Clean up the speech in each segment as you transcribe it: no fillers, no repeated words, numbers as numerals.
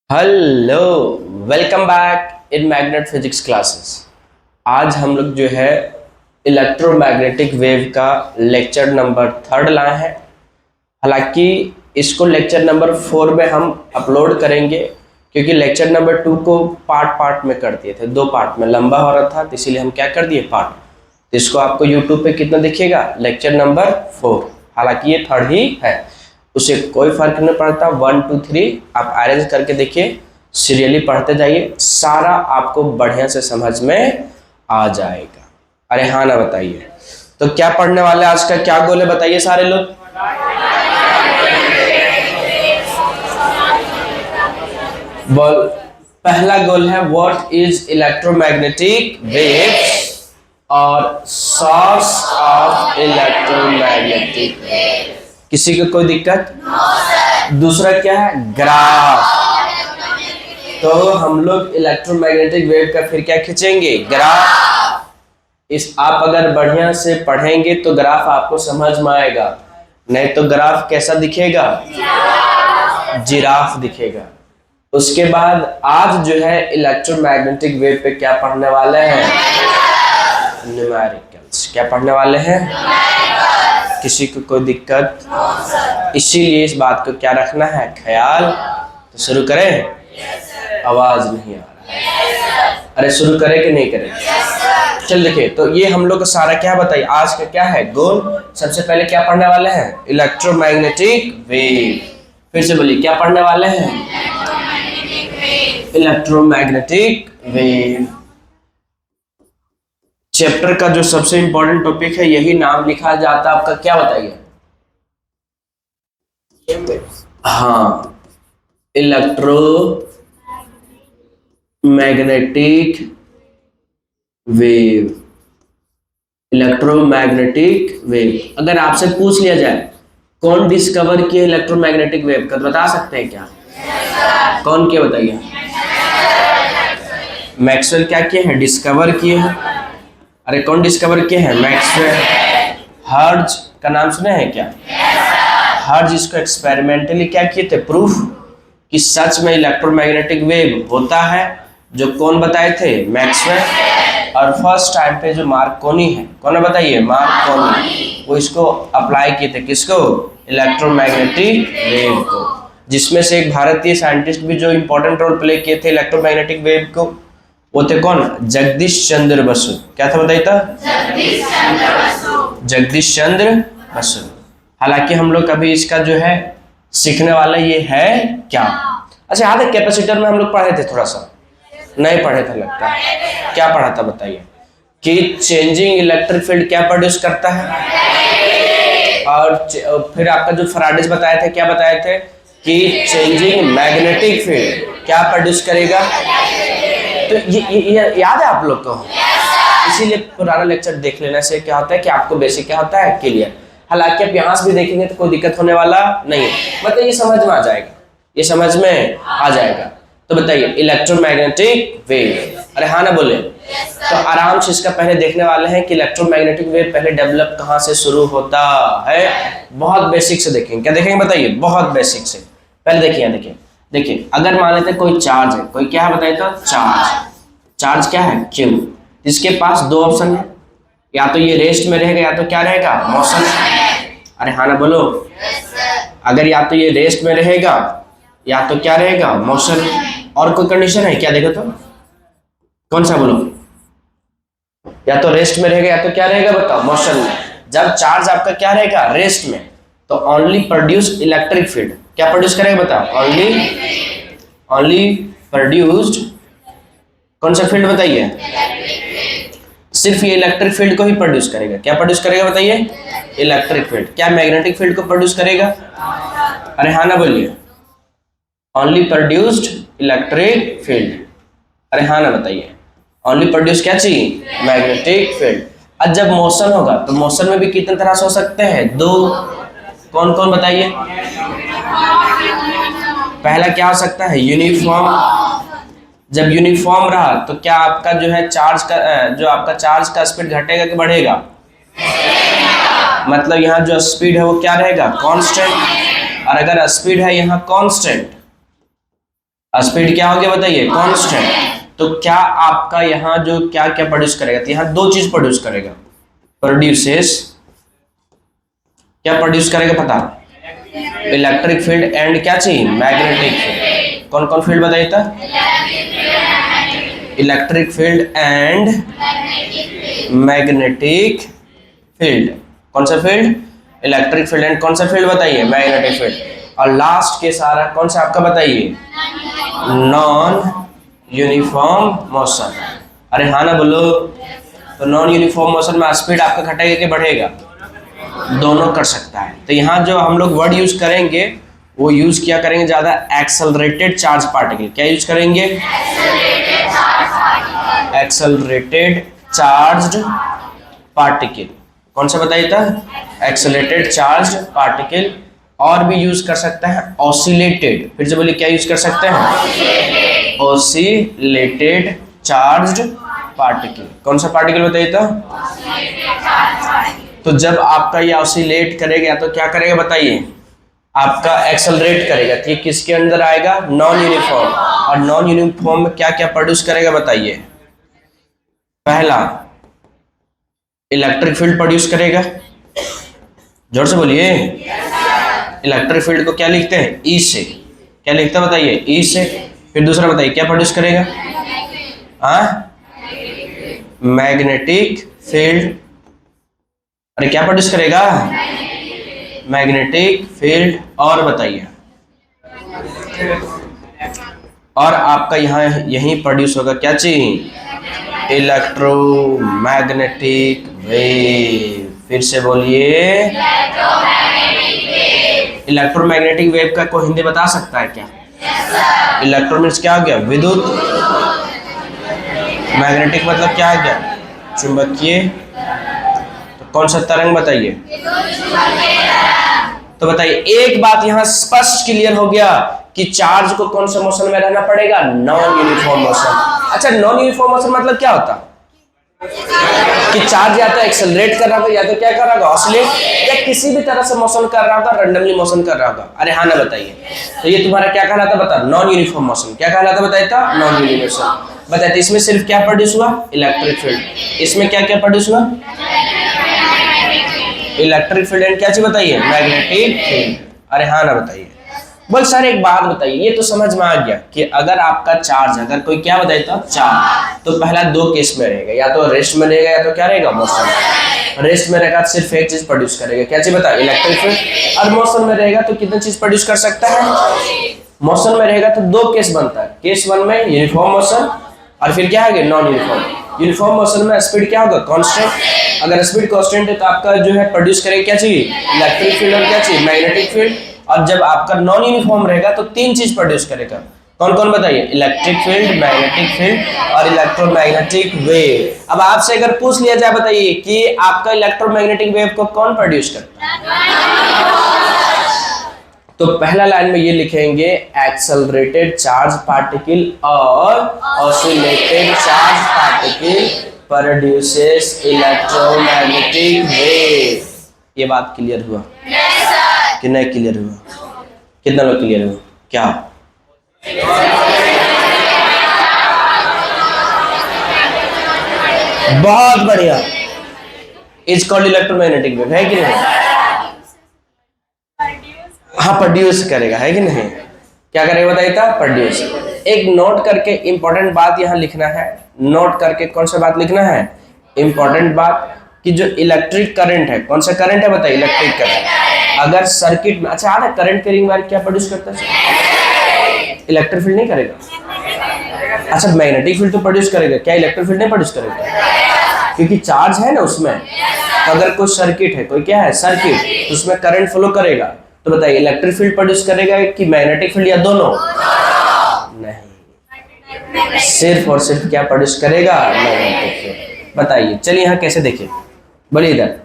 Hello, welcome back in magnet physics classes. आज हम लोग जो है इलेक्ट्रोमैग्नेटिक वेव का लेक्चर नंबर 3 लाए हैं। हालांकि इसको लेक्चर नंबर 4 में हम अपलोड करेंगे, क्योंकि लेक्चर नंबर 2 को पार्ट में कर दिए थे, 2 पार्ट में लंबा हो रहा था, तो इसीलिए हम क्या कर दिए पार्ट। तो इसको आपको यूट्यूब पे कितना दिखेगा, लेक्चर नंबर 4। हालांकि ये 3rd ही है, उसे कोई फर्क नहीं पड़ता। 1 2 3 आप अरेंज करके देखिए, सीरियली पढ़ते जाइए, सारा आपको बढ़िया से समझ में आ जाएगा। अरे हाँ ना, बताइए तो क्या पढ़ने वाले, आज का क्या गोल है बताइए सारे लोग। बोल, पहला गोल है व्हाट इज इलेक्ट्रोमैग्नेटिक वेव्स और सोर्स ऑफ इलेक्ट्रोमैग्नेटिक वेव। किसी को कोई दिक्कत? दूसरा क्या है, ग्राफ। तो हम लोग इलेक्ट्रोमैग्नेटिक वेव का फिर क्या खींचेंगे, ग्राफ। इस आप अगर बढ़िया से पढ़ेंगे तो ग्राफ आपको समझ में आएगा, नहीं तो ग्राफ कैसा दिखेगा, जिराफ दिखेगा। उसके बाद आज जो है इलेक्ट्रोमैग्नेटिक वेव पे क्या पढ़ने वाले हैं, न्यूमेरिकल्स। क्या पढ़ने वाले हैं, किसी को कोई दिक्कत? इसीलिए इस बात को क्या रखना है, ख्याल। तो शुरू करें? आवाज नहीं आ रहा, अरे शुरू करें कि नहीं करें? चल देखिए, तो ये हम लोग का सारा क्या बताइए, आज का क्या है गोल। सबसे पहले क्या पढ़ने वाले हैं, इलेक्ट्रोमैग्नेटिक वेव। फिर से बोलिए, क्या पढ़ने वाले हैं, इलेक्ट्रोमैग्नेटिक वेव। चैप्टर का जो सबसे इंपॉर्टेंट टॉपिक है, यही नाम लिखा जाता है आपका, क्या बताइए? हाँ, इलेक्ट्रोमैग्नेटिक वेव। इलेक्ट्रोमैग्नेटिक वेव, अगर आपसे पूछ लिया जाए कौन डिस्कवर किया इलेक्ट्रोमैग्नेटिक वेव का, तो बता सकते हैं क्या? कौन किया बताइए? मैक्सवेल क्या किए हैं, डिस्कवर किए हैं। अरे कौन डिस्कवर किए हैं, मैक्सवेल। हर्ट्ज का नाम सुने हैं क्या? हर्ट्ज इसको एक्सपेरिमेंटली क्या किए थे, प्रूफ कि सच में इलेक्ट्रोमैग्नेटिक वेव होता है। जो कौन बताए थे, मैक्सवेल। और फर्स्ट टाइम पे जो मार्कोनी है, कौन है बताइए, मार्कोनी, वो इसको अप्लाई किए थे, किसको, इलेक्ट्रोमैग्नेटिक वेव को। जिसमें से एक भारतीय साइंटिस्ट भी जो इंपॉर्टेंट रोल प्ले किए थे इलेक्ट्रोमैग्नेटिक वेव को, वो थे कौन, जगदीश चंद्र बसु। क्या था बताइए था, जगदीश चंद्र बसु। हालांकि हम लोग अभी इसका जो है सीखने वाला ये है क्या। अच्छा याद है, कैपेसिटर में हम लोग पढ़े थे, थोड़ा सा नहीं पढ़े थे लगता है। क्या पढ़ा था बताइए, कि चेंजिंग इलेक्ट्रिक फील्ड क्या प्रोड्यूस करता है। और फिर आपका जो फैराडेज बताए थे, क्या बताए थे, कि चेंजिंग मैग्नेटिक फील्ड क्या प्रोड्यूस करेगा। तो ये याद है आप लोग को? इसीलिए पुराना लेक्चर देख लेने से क्या होता है कि आपको बेसिक क्या होता है, क्लियर। हालांकि आप यहाँ से भी देखेंगे तो कोई दिक्कत होने वाला नहीं है, मतलब ये समझ में आ जाएगा, ये समझ में आ जाएगा। तो बताइए, इलेक्ट्रोमैग्नेटिक वेव, अरे हाँ ना बोले। तो आराम से इसका पहले देखने वाले हैं कि इलेक्ट्रोमैग्नेटिक वेव पहले डेवलप कहाँ से शुरू होता है। बहुत बेसिक से देखेंगे, क्या देखेंगे बताइए, बहुत बेसिक से। पहले देखिए, देखिए देखिए, अगर मान लेते हैं कोई चार्ज है, कोई क्या है बताइए तो, चार्ज क्या है, Q। इसके पास 2 ऑप्शन है, या तो ये रेस्ट में रहेगा, या तो क्या रहेगा, मोशन। अरे हाँ ना बोलो। अगर या तो ये रेस्ट में रहेगा, या तो क्या रहेगा, मोशन। और कोई कंडीशन है क्या, देखो तो कौन सा बोलो, या तो रेस्ट में रहेगा, या तो क्या रहेगा बताओ, मोशन में। जब चार्ज आपका क्या रहेगा, रेस्ट में, तो ओनली प्रोड्यूस इलेक्ट्रिक फील्ड। क्या प्रोड्यूस करेगा बताओ, ओनली प्रोड्यूस्ड कौन सा फील्ड बताइए, सिर्फ ये इलेक्ट्रिक फील्ड को ही प्रोड्यूस करेगा। क्या प्रोड्यूस करेगा बताइए, इलेक्ट्रिक फील्ड। क्या मैग्नेटिक फील्ड को प्रोड्यूस करेगा? अरे हाँ ना बोलिए, ओनली प्रोड्यूस्ड इलेक्ट्रिक फील्ड। अरे हाँ ना बताइए, ओनली प्रोड्यूस क्या चाहिए, मैग्नेटिक फील्ड। अब जब मोशन होगा तो मोशन में भी कितने तरह से हो सकते हैं, 2। कौन कौन बताइए? पहला क्या हो सकता है, यूनिफॉर्म। जब यूनिफॉर्म रहा तो क्या आपका जो है चार्ज का जो आपका चार्ज का स्पीड घटेगा कि बढ़ेगा, मतलब यहाँ जो स्पीड है वो क्या रहेगा, कांस्टेंट। और अगर स्पीड है यहाँ कांस्टेंट, स्पीड क्या हो गया बताइए, कांस्टेंट। तो क्या आपका यहाँ जो क्या क्या प्रोड्यूस करेगा, तो यहाँ दो चीज प्रोड्यूस करेगा, प्रोड्यूसेस, क्या प्रोड्यूस करेगा पता, इलेक्ट्रिक फील्ड एंड क्या चाहिए, मैग्नेटिक फील्ड। कौन कौन फील्ड बताइए था, electric field and magnetic field. कौन सा फील्ड, इलेक्ट्रिक फील्ड एंड कौन सा फील्ड बताइए, मैग्नेटिक फील्ड। और लास्ट के सारा कौन सा आपका बताइए, नॉन यूनिफॉर्म मोशन। अरे हाँ ना बोलो। तो नॉन यूनिफॉर्म मोशन में स्पीड आपका घटेगा कि बढ़ेगा, दोनों कर सकता है। तो यहाँ जो हम लोग वर्ड यूज करेंगे वो यूज किया करेंगे ज्यादा, एक्सेलरेटेड चार्ज पार्टिकल। क्या यूज करेंगे, एक्सेलरेटेड चार्ज्ड पार्टिकल। कौन सा बताइए था, एक्सेलरेटेड चार्ज्ड पार्टिकल। और भी यूज कर सकते हैं ऑसिलेटेड, फिर से बोलिए क्या यूज कर सकते हैं, ऑसिलेटेड चार्ज्ड पार्टिकल। कौन सा पार्टिकल बताइए था, तो जब आपका ये ऑसिलेट करेगा तो क्या करेगा बताइए, आपका एक्सेलरेट करेगा। तो ये किसके अंदर आएगा, नॉन यूनिफॉर्म। और नॉन यूनिफॉर्म में क्या क्या प्रोड्यूस करेगा बताइए, पहला इलेक्ट्रिक फील्ड प्रोड्यूस करेगा, जोर से बोलिए। इलेक्ट्रिक फील्ड को क्या लिखते हैं, ई से। क्या लिखते हैं बताइए, ई से। फिर दूसरा बताइए क्या प्रोड्यूस करेगा, मैग्नेटिक फील्ड। अरे क्या प्रोड्यूस करेगा, मैग्नेटिक फील्ड। और बताइए, और आपका यहाँ यही प्रोड्यूस होगा क्या चीज, इलेक्ट्रोमैग्नेटिक वेव। फिर से बोलिए, इलेक्ट्रोमैग्नेटिक वेव का कोई हिंदी बता सकता है क्या, इलेक्ट्रो मीन्स क्या हो गया, विद्युत, मैग्नेटिक मतलब क्या हो गया, चुंबकीय। तो कौन सा तरंग बताइए, तो बताइए एक बात यहाँ स्पष्ट क्लियर हो गया कि चार्ज को कौन सा मोशन में रहना पड़ेगा, नॉन यूनिफॉर्म मोशन। अच्छा नॉन यूनिफॉर्म मोशन मतलब क्या होता, कि चार्ज या तो एक्सेलरेट कर रहा होगा या तो क्या कर रहा होगा, ऑसिलेट, या किसी भी तरह से मोशन कर रहा होगा, रैंडमली मोशन कर रहा होगा। अरे हाँ ना बताइए, तो ये तुम्हारा क्या कहलाता बता, नॉन यूनिफॉर्म मोशन। क्या कहलाता बताया था, नॉन यूनिफॉर्म मोशन। बताते इसमें सिर्फ क्या प्रोड्यूस हुआ, इलेक्ट्रिक फील्ड। इसमें क्या क्या प्रोड्यूस हुआ, इलेक्ट्रिक फील्ड एंड क्या चीज बताइए, मैग्नेटिक फील्ड। अरे हाँ ना बताइए। बोल सर एक बात बताइए, ये तो समझ में आ गया कि अगर आपका चार्ज, अगर कोई क्या बताया था चार्ज, तो पहला दो केस में रहेगा, या तो रेस्ट में रहेगा या तो क्या रहेगा, मोशन। रेस्ट में रहेगा तो सिर्फ एक चीज प्रोड्यूस करेगा, क्या चीज बता, इलेक्ट्रिक फील्ड। और मोशन में रहेगा तो कितनी चीज प्रोड्यूस कर सकता है, मोशन में रहेगा तो दो केस बनता है, केस वन में यूनिफॉर्म मोशन, और फिर क्या है नॉन यूनिफॉर्म। यूनिफॉर्म मोशन में स्पीड क्या होगा, कांस्टेंट। अगर स्पीड कांस्टेंट है तो आपका जो है प्रोड्यूस करेगा क्या चाहिए, इलेक्ट्रिक फील्ड और क्या चाहिए, मैग्नेटिक फील्ड। और जब आपका नॉन यूनिफॉर्म रहेगा तो तीन चीज प्रोड्यूस करेगा, कौन कौन बताइए, इलेक्ट्रिक फील्ड, मैग्नेटिक फील्ड और इलेक्ट्रोमैग्नेटिक वेव। अब आपसे अगर पूछ लिया जाए बताइए कि आपका इलेक्ट्रोमैग्नेटिक वेव को कौन प्रोड्यूस करता है, तो पहला लाइन में ये लिखेंगे एक्सेलरेटेड चार्ज पार्टिकल और oscillated charge particle produces electromagnetic wave. ये बात क्लियर हुआ कि नहीं क्लियर हुआ, कितना लोग क्लियर हुआ, क्या बहुत बढ़िया। इज कॉल्ड इलेक्ट्रोमैग्नेटिक वेव, है कि नहीं, हाँ प्रोड्यूस करेगा, है कि नहीं, क्या करेगा बताइए था, प्रोड्यूस। एक नोट करके इंपॉर्टेंट बात यहाँ लिखना है, नोट करके कौन सा बात लिखना है, इंपॉर्टेंट बात, कि जो इलेक्ट्रिक करंट है, कौन सा करंट है बताइए, इलेक्ट्रिक करंट। अगर सर्किट में, अच्छा आधा करंट के रिंग वायर क्या प्रोड्यूस करता है, इलेक्ट्रिक फील्ड नहीं करेगा। अच्छा मैग्नेटिक फील्ड तो प्रोड्यूस करेगा, क्या इलेक्ट्रिक फील्ड नहीं प्रोड्यूस करेगा, क्योंकि चार्ज है ना उसमें। तो अगर कोई सर्किट है, कोई क्या है सर्किट, उसमें करंट फ्लो करेगा, तो बताइए इलेक्ट्रिक फील्ड प्रोड्यूस करेगा कि मैग्नेटिक फील्ड, या दोनों, नहीं, सिर्फ और सिर्फ क्या प्रोड्यूस करेगा, मैग्नेटिक फील्ड। बताइए चलिए यहाँ कैसे देखिए, बोलिए इधर,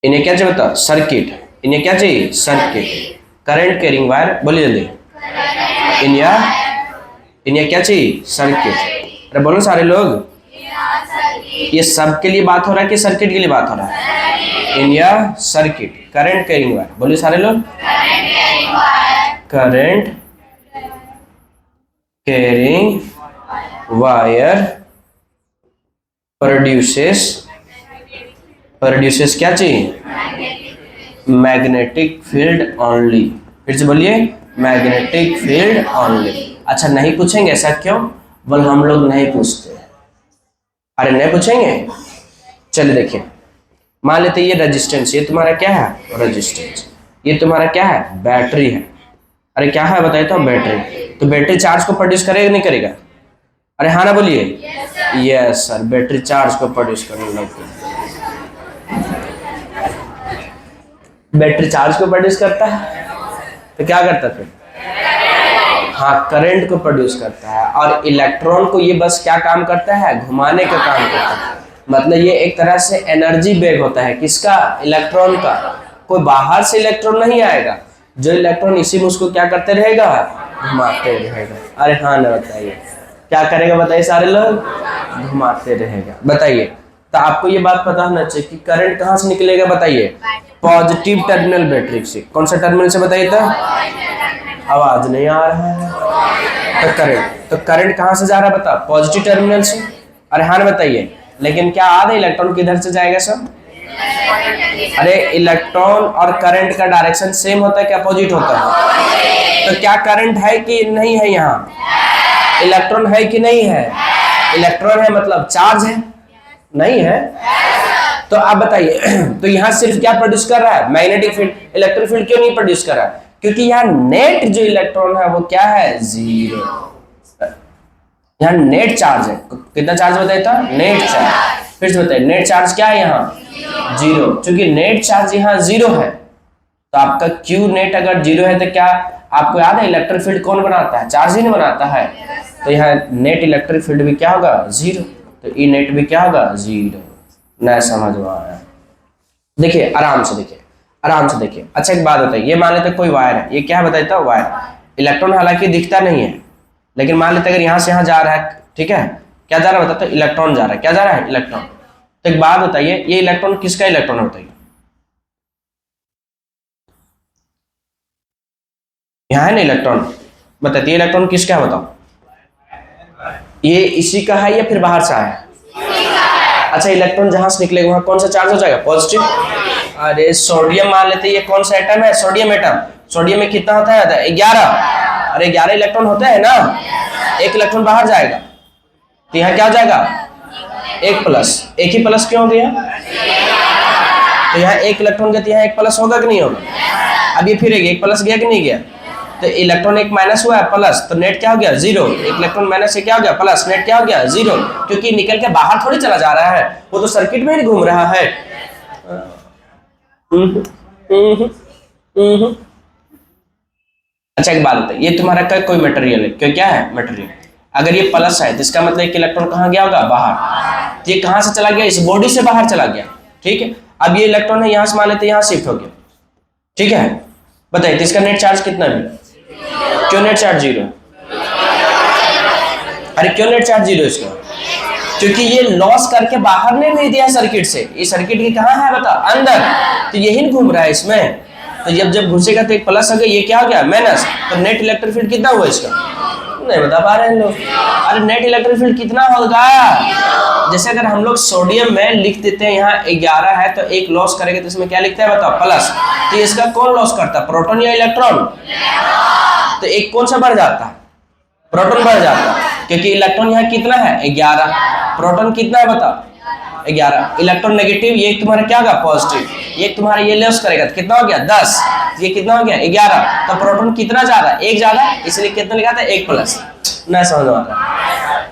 इन्हें क्या चाहिए बता, सर्किट, इन्हें क्या चाहिए, सर्किट, करंट के रिंग वायर, बोलिए जल्दी, इन्हें क्या चाहिए, सर्किट। अरे बोलो सारे लोग, ये सब के लिए बात हो रहा है कि सर्किट के लिए बात हो रहा है, सर्किट, करंट के रिंग वायर, बोलिए सारे लोग, करंट कैरिंग वायर प्रोड्यूसेस क्या चाहिए? Magnetic field only. फिर से बोलिए, मैग्नेटिक फील्ड ओनली। अच्छा नहीं पूछेंगे, ऐसा क्यों? बोल हम लोग नहीं पूछते। अरे नहीं पूछेंगे, चलिए देखिए, मान लेते ये रेजिस्टेंस, ये तुम्हारा क्या है? रेजिस्टेंस। ये तुम्हारा क्या है? बैटरी है। अरे क्या है बताइए तो? बैटरी। तो बैटरी चार्ज को प्रोड्यूस करेगा नहीं करेगा? अरे हाँ ना बोलिए। यस सर, बैटरी चार्ज को प्रोड्यूस करने लगती है। बैटरी चार्ज को प्रोड्यूस करता है तो क्या करता है फिर? हाँ, करंट को प्रोड्यूस करता है। और इलेक्ट्रॉन को ये बस क्या काम करता है? घुमाने का काम करता है। मतलब ये एक तरह से एनर्जी बैग होता है। किसका? इलेक्ट्रॉन का। कोई बाहर से इलेक्ट्रॉन नहीं आएगा, जो इलेक्ट्रॉन इसी में उसको क्या करते रहेगा? घुमाते रहेगा। अरे हाँ ना बताइए, क्या करेगा बताइए? सारे लोग घुमाते रहेगा। बताइए, तो आपको ये बात पता होना चाहिए कि करंट कहाँ से निकलेगा? बताइए, पॉजिटिव टर्मिनल बैटरी से। कौन सा टर्मिनल से बताइए तो? आवाज नहीं आ रहा है। तो करंट कहाँ से जा रहा है बता? पॉजिटिव टर्मिनल से। अरे हाँ बताइए, लेकिन क्या आधा इलेक्ट्रॉन किधर से जाएगा सब? अरे इलेक्ट्रॉन और करंट का डायरेक्शन सेम होता है क्या? अपोजिट होता है। तो क्या करंट है कि नहीं है? यहाँ इलेक्ट्रॉन है कि नहीं है? इलेक्ट्रॉन है मतलब चार्ज है, नहीं है? तो आप बताइए, तो यहाँ सिर्फ क्या प्रोड्यूस कर रहा है? Magnetic field. इलेक्ट्रिक फील्ड क्यों नहीं प्रोड्यूस कर रहा है? क्योंकि यहाँ नेट जो इलेक्ट्रॉन है वो क्या है? जीरो। यहाँ नेट चार्ज है। कितना चार्ज बताइए था? Net charge. फिर से बताइए, नेट चार्ज क्या है यहाँ? जीरो। क्योंकि नेट चार्ज यहाँ जीरो है, तो आपका क्यू नेट अगर जीरो है तो क्या आपको याद है इलेक्ट्रिक फील्ड कौन बनाता है? चार्ज ही नहीं बनाता है। तो यहाँ नेट इलेक्ट्रिक फील्ड भी क्या होगा? जीरो। तो ई नेट भी क्या होगा? जीरो। न समझ में आया? देखिए आराम से देखिए, आराम से देखिए। अच्छा एक बात बताइए, ये मान लेते कोई वायर है, ये क्या है बताइए तो? वायर। इलेक्ट्रॉन हालांकि दिखता नहीं है, लेकिन मान लेते अगर यहाँ से यहाँ जा रहा है, ठीक है, क्या जा रहा है बताते? इलेक्ट्रॉन जा रहा है। क्या जा रहा है? इलेक्ट्रॉन। तो एक बात बताइए, ये इलेक्ट्रॉन किसका इलेक्ट्रॉन है बताइए? यहाँ है ना इलेक्ट्रॉन, बताइए इलेक्ट्रॉन किसका है बताओ? ये इसी का है या फिर बाहर से आया? अच्छा, इलेक्ट्रॉन जहां से निकलेगा वहां कौन सा चार्ज हो जाएगा? पॉजिटिव। अरे सोडियम मान लेते हैं, ये कौन सा एटम है? Sodium atom. सोडियम में कितना होता है? 11। अरे 11 इलेक्ट्रॉन होता है ना, एक इलेक्ट्रॉन बाहर जाएगा, तो यहाँ क्या हो जाएगा? एक प्लस। एक ही प्लस क्यों हो गया? तो यहाँ एक इलेक्ट्रॉन गया, यहाँ एक प्लस होगा कि नहीं होगा? अब ये फिर एक प्लस गया कि नहीं गया? तो इलेक्ट्रॉन एक माइनस हुआ है प्लस, तो नेट क्या हो गया? जीरो। एक इलेक्ट्रॉन माइनस से क्या हो गया? प्लस। नेट क्या हो गया? जीरो। क्योंकि निकल के बाहर थोड़ी चला जा रहा है, वो तो सर्किट में ही घूम रहा है। अच्छा एक बात बताइए, ये तुम्हारा का कोई मटेरियल है, क्या है? मटेरियल। अगर ये प्लस है तो इसका मतलब एक इलेक्ट्रॉन कहाँ गया होगा? बाहर। तो ये कहाँ से चला गया? इस बॉडी से बाहर चला गया, ठीक है। अब ये इलेक्ट्रॉन है, यहाँ से मान लेते यहाँ शिफ्ट हो गया, ठीक है। बताइए तो इसका नेट चार्ज कितना है? क्यों नेट चार्ज जीरो? अरे क्यों नेट चार्ज जीरो इसका? क्योंकि ये लॉस करके बाहर नहीं भेज दिया सर्किट से। ये सर्किट के कहाँ है बता? अंदर। तो यही घूम रहा है इसमें, तो जब घुसेगा तो एक प्लस आ गया, ये क्या हो गया? माइनस। तो नेट इलेक्ट्रिक फील्ड कितना हुआ इसका? नहीं बता पा रहे हैं लोग। अरे नेट इलेक्ट्रिक फील्ड कितना होगा? जैसे अगर हम लोग सोडियम में लिख देते हैं यहाँ 11 है, तो एक लॉस करेंगे तो इसमें क्या लिखता है बताओ? प्लस। तो इसका कौन लॉस करता है? प्रोटॉन या इलेक्ट्रॉन? तो एक कौन सा बढ़ जाता है? प्रोटॉन बढ़ जाता है, क्योंकि इलेक्ट्रॉन यहाँ कितना है? 11। प्रोटॉन कितना है बताओ? 11। इलेक्ट्रॉन नेगेटिव, ये तुम्हारा क्या होगा? पॉजिटिव। ये तुम्हारा ये लॉस करेगा तो कितना हो गया? 10। ये कितना हो गया? 11। तो प्रोटॉन कितना जा रहा है? 1 जा रहा है, इसलिए कितना लिखा था? 1 प्लस। ना समझ में आता है?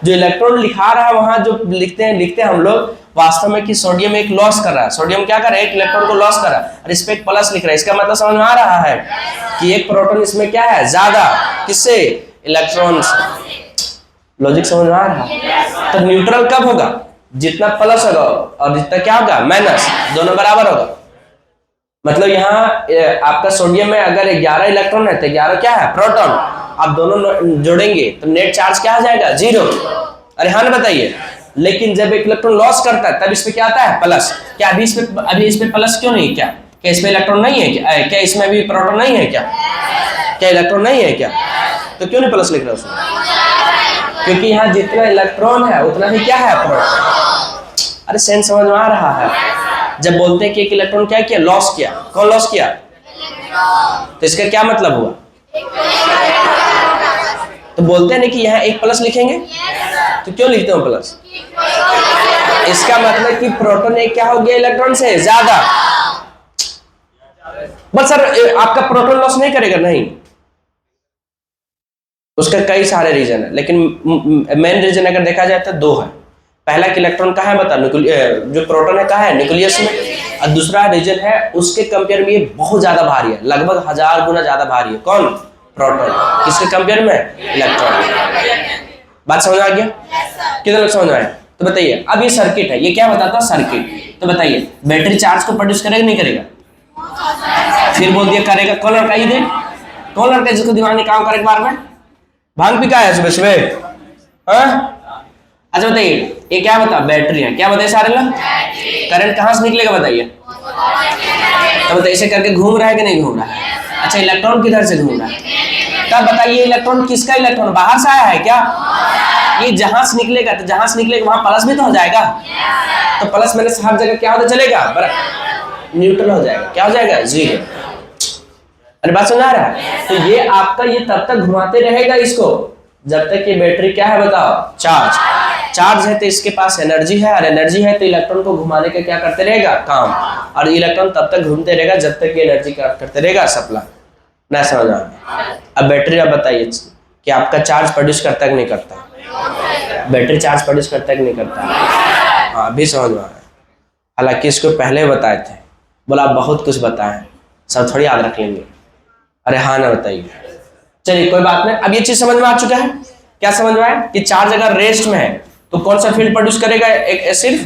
जो इलेक्ट्रॉन लिखा रहा है वहां जो लिखते हैं हम लोग वास्तव में कि सोडियम एक लॉस कर रहा है। सोडियम क्या कर रहा है? एक इलेक्ट्रॉन को लॉस कर रहा है, और इस पे एक प्लस लिख रहा है। इसका मतलब समझ में आ रहा है कि एक प्रोटॉन इसमें क्या है? ज्यादा। किससे? इलेक्ट्रॉन से। लॉजिक समझ में आ रहा है? तो न्यूट्रल कब होगा? जितना प्लस होगा और जितना क्या होगा? माइनस, दोनों बराबर होगा। मतलब यहाँ आपका सोडियम में अगर 11 इलेक्ट्रॉन है तो 11 क्या है? प्रोटॉन। आप दोनों जोड़ेंगे तो नेट चार्ज क्या आ जाएगा? जीरो। अरे हाँ ना बताइए। लेकिन जब एक इलेक्ट्रॉन लॉस करता है तब इस पे क्या आता है? प्लस। क्या अभी इस पे प्लस क्यों नहीं? क्या इस पे इलेक्ट्रॉन नहीं है? क्या इसमें अभी प्रोटॉन नहीं है? क्या क्या इलेक्ट्रॉन नहीं है क्या? तो क्यों नहीं प्लस लिख रहे उसमें? क्योंकि यहाँ जितना इलेक्ट्रॉन है उतना ही क्या है प्रोटॉन। अरे सेंस समझ में आ रहा है? जब बोलते हैं कि एक इलेक्ट्रॉन क्या किया, लॉस किया, कौन लॉस किया? तो इसका क्या मतलब हुआ? तो बोलते हैं ना कि यहाँ एक प्लस लिखेंगे, तो क्यों लिखते हो प्लस? इसका मतलब कि प्रोटॉन एक क्या हो गया इलेक्ट्रॉन से ज्यादा। बस सर आपका प्रोटॉन लॉस नहीं करेगा, नहीं, उसका कई सारे रीजन है, लेकिन मेन रीजन अगर देखा जाए तो दो है। पहला कि इलेक्ट्रॉन कहाँ है बता, जो प्रोटॉन है कहाँ है, न्यूक्लियस में, और दूसरा रीजन है उसके कंपेयर में ये बहुत ज्यादा भारी है, लगभग 1000 गुना ज्यादा भारी है। कौन? प्रोटॉन। किसके कंपेयर में? इलेक्ट्रॉन। बात समझ आ गया? कितना लोग समझ आया? तो बताइए, अब ये सर्किट है, ये क्या बताता है? सर्किट। तो बताइए बैटरी चार्ज को प्रोड्यूस करेगा नहीं करेगा? फिर बोल दिया करेगा। कौन लड़का ही दे, कौन लड़का जिसको दिमाग में काम करे बार में? भांग पी का है सुबह सुबह? अच्छा बताइए, ये क्या बता? बैटरी है। क्या बताइए सारे लोग? करंट कहां से निकलेगा बताइए? तो बताइए इसे करके घूम रहा है कि नहीं घूम रहा है? अच्छा इलेक्ट्रॉन किधर से घूम रहा है? तब बताइए इलेक्ट्रॉन किसका इलेक्ट्रॉन? बाहर से आया है क्या? ये जहां से निकलेगा, तो जहां से निकलेगा वहां प्लस भी तो हो जाएगा। तो प्लस माइनस हर जगह क्या होता चलेगा? न्यूट्रल हो जाएगा। क्या हो जाएगा? जीरो। अरे बात समझ आ रहा है? तो ये आपका ये तब तक घुमाते रहेगा इसको जब तक ये बैटरी क्या है बताओ? चार्ज। चार्ज है तो इसके पास एनर्जी है, और एनर्जी है तो इलेक्ट्रॉन को घुमाने का क्या करते रहेगा? काम। और इलेक्ट्रॉन तब तक घूमते रहेगा जब तक ये एनर्जी करते रहेगा सप्लाई। ना समझ आ? अब बैटरी, अब बताइए कि आपका चार्ज प्रोड्यूस करता है कि नहीं करता? बैटरी चार्ज प्रोड्यूस करता है कि नहीं करता? हाँ अभी समझ में आ रहा है। हालांकि इसको पहले बताए थे, बोला आप बहुत कुछ बताएं, सब थोड़ी याद रख लेंगे। अरे हाँ ना बताइए। चलिए कोई बात नहीं, अब ये चीज समझ में आ चुका है। क्या समझ में आया? कि चार्ज अगर रेस्ट में है तो कौन सा फील्ड प्रोड्यूस करेगा? एक सिर्फ,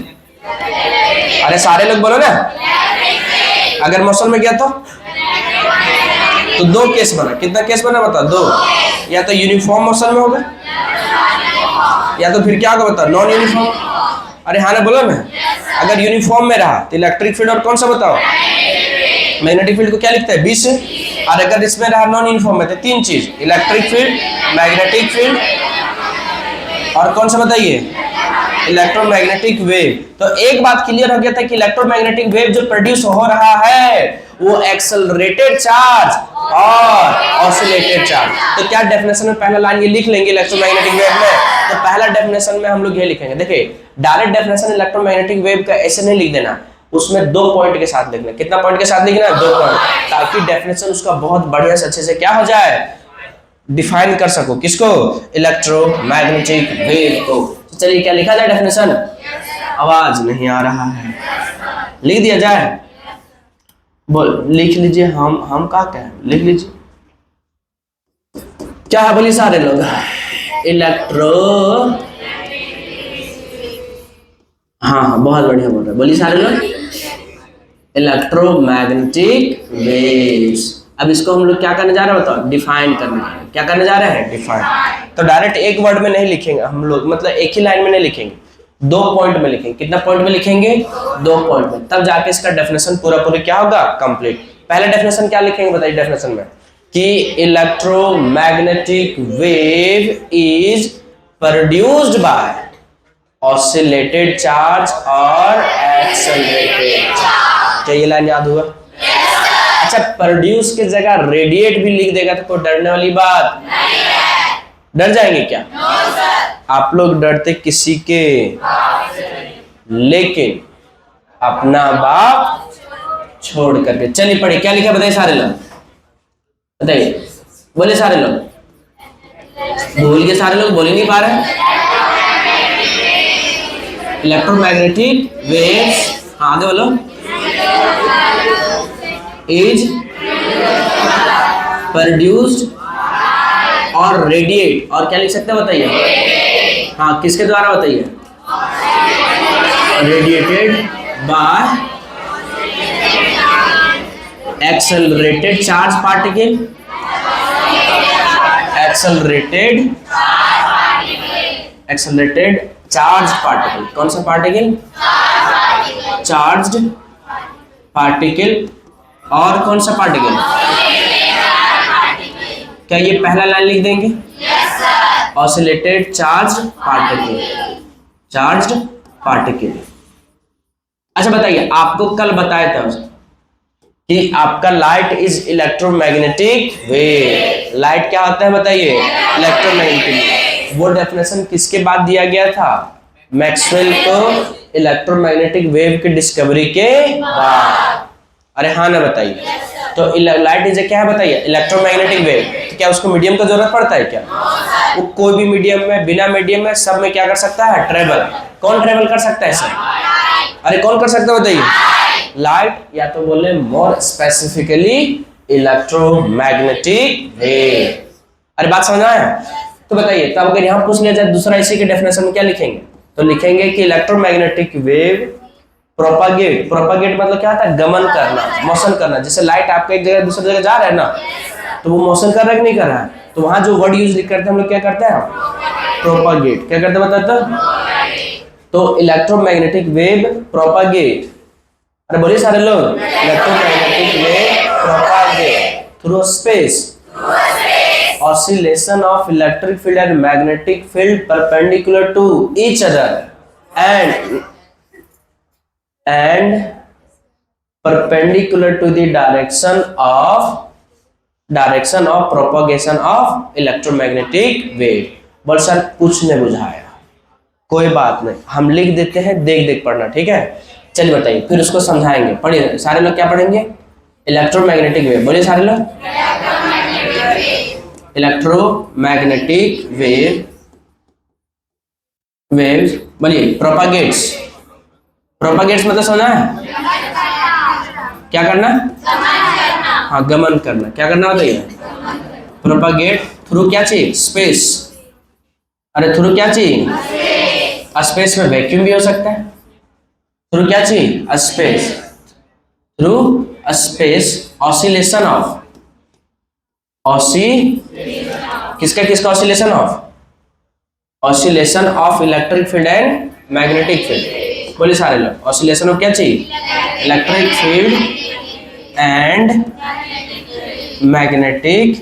अरे सारे लोग बोलो ना। अगर मौसम में गया तो दो केस बना। कितना केस बना बता? दो। या तो यूनिफॉर्म मोशन में होगा, या तो फिर क्या होगा बता? Non uniform. अरे हाँ ना बोलो ना। अगर यूनिफॉर्म में रहा तो इलेक्ट्रिक फील्ड, और कौन सा बताओ? मैग्नेटिक फील्ड को क्या लिखता है? 20 से। और अगर इसमें रहा नॉन यूनिफॉर्म में तो तीन चीज, इलेक्ट्रिक फील्ड, मैग्नेटिक फील्ड, और कौन सा बताइए? Electromagnetic wave. तो एक बात क्लियर हो गया था कि इलेक्ट्रोमैग्नेटिक वेव जो प्रोड्यूस हो रहा है वो एक्सेलरेटेड चार्ज और ऑसिलेटेड चार्ज। तो क्या डेफिनेशन में पहला लाइन ये लिख लेंगे इलेक्ट्रोमैग्नेटिक वेव में? तो पहला डेफिनेशन में हम लोग ये लिखेंगे। देखिए डायरेक्ट डेफिनेशन इलेक्ट्रोमैग्नेटिक वेव का ऐसे नहीं लिख देना, उसमें 2 पॉइंट के साथ लिखना। कितना पॉइंट के साथ लिखना है? 2 पॉइंट, ताकि डेफिनेशन उसका बहुत बढ़िया से अच्छे से क्या हो जाए, डिफाइन कर सको। किसको? इलेक्ट्रोमैग्नेटिक वेव को। तो चलिए क्या लिखा जाए डेफिनेशन? आवाज नहीं आ रहा है, लिख दिया जाए? बोल लिख लीजिए। हम क्या कहें? लिख लीजिए। क्या है बोलिए सारे लोग? हाँ बहुत बढ़िया बोल रहे, बोलिए सारे लोग। Electromagnetic waves. अब इसको हम लोग क्या करने जा रहे हैं बताओ? डिफाइन करने जा रहे हैं। क्या करने जा रहे हैं? डिफाइन। तो डायरेक्ट एक वर्ड में नहीं लिखेंगे हम लोग, मतलब एक ही लाइन में नहीं लिखेंगे, 2 पॉइंट में लिखेंगे। कितना पॉइंट में लिखेंगे? 2 पॉइंट में। तब जाके इसका डेफिनेशन पूरा क्या होगा? कंप्लीट। पहला डेफिनेशन क्या लिखेंगे बताइए? डेफिनेशन में कि electromagnetic wave is produced by oscillated charge और एक्सेलरेटेड चार्ज। क्या ये लाइन याद हुआ? अच्छा प्रोड्यूस की जगह रेडिएट भी लिख देगा तो कोई डरने वाली बात नहीं है। डर जाएंगे क्या? आप लोग डरते किसी के, लेकिन अपना बाप छोड़ करके। चलिए पढ़िए क्या लिखा बताइए सारे लोग, बताइए, बोले सारे लोग। बोल के सारे लोग बोल ही नहीं पा रहे। इलेक्ट्रोमैग्नेटिक वेव्स, हाँ आगे बोलो। इज प्रोड्यूस्ड और रेडिएट, और क्या लिख सकते हैं बताइए? हाँ किसके द्वारा बताइए? Radiated by accelerated charge particle. Accelerated charge particle. कौन सा पार्टिकल? Charged particle. और कौन सा पार्टिकल? क्या ये पहला लाइन लिख देंगे? Oscillated charged particle, charged particle. अच्छा बताइए, आपको कल बताया था कि आपका light is electromagnetic wave. Light क्या होता है बताइए? इलेक्ट्रोमैग्नेटिक। वो डेफिनेशन किसके बाद दिया गया था? मैक्सवेल को इलेक्ट्रोमैग्नेटिक वेव की डिस्कवरी के बाद। अरे हाँ ना बताइए। तो लाइट इज क्या है बताइए? Electromagnetic wave. तो क्या उसको मीडियम का जरूरत पड़ता है क्या? वो कोई भी मीडियम में, बिना मीडियम में, सब में क्या कर सकता है? ट्रेवल। कौन ट्रेवल कर सकता है सर? अरे कौन कर सकता है बताइए? लाइट, या तो बोले मोर स्पेसिफिकली इलेक्ट्रोमैग्नेटिक वेव। अरे बात समझ आया? तो बताइए, तब अगर यहां पूछ लिया जाए दूसरा इसी के डेफिनेशन में क्या लिखेंगे? तो लिखेंगे कि इलेक्ट्रोमैग्नेटिक वेव प्रोपागेट। प्रोपागेट मतलब क्या होता है? गमन करना, मोशन करना। जैसे लाइट आपका एक जगह दूसरी जगह जा रहा है ना, तो वो मोशन कर रहा है कि नहीं कर रहा है? तो वहां जो वर्ड यूज करते हैं हम लोग क्या करते हैं? प्रोपागेट। क्या करते हैं बताते? तो इलेक्ट्रोमैग्नेटिक वेव प्रोपागेट। अरे बोलिए सारे लोग, electromagnetic wave propagate through space, oscillation of electric field and magnetic field perpendicular to each other and perpendicular to the direction of propagation of electromagnetic wave। बोल सर कुछ नहीं बुझाया, कोई बात नहीं, हम लिख देते हैं, देख देख पढ़ना, ठीक है? चलिए बताइए, फिर उसको समझाएंगे। पढ़िए सारे लोग, क्या पढ़ेंगे? Electromagnetic wave. बोलिए सारे लोग, इलेक्ट्रोमैग्नेटिक वेव्स। बोलिए प्रोपागेट्स। प्रोपागेट्स मतलब समझा है? क्या करना? हाँ, गमन करना। क्या करना बताइए? प्रोपागेट थ्रू क्या चीज? स्पेस। अरे थ्रू क्या चीज? स्पेस में वैक्यूम भी हो सकता है। थ्रू क्या चीज? Space. Through space oscillation of, किसका किसका oscillation of? Oscillation of electric field and magnetic field. बोलिए सारे लोग, ऑसिलेशन ऑफ क्या चाहिए? Electric field and magnetic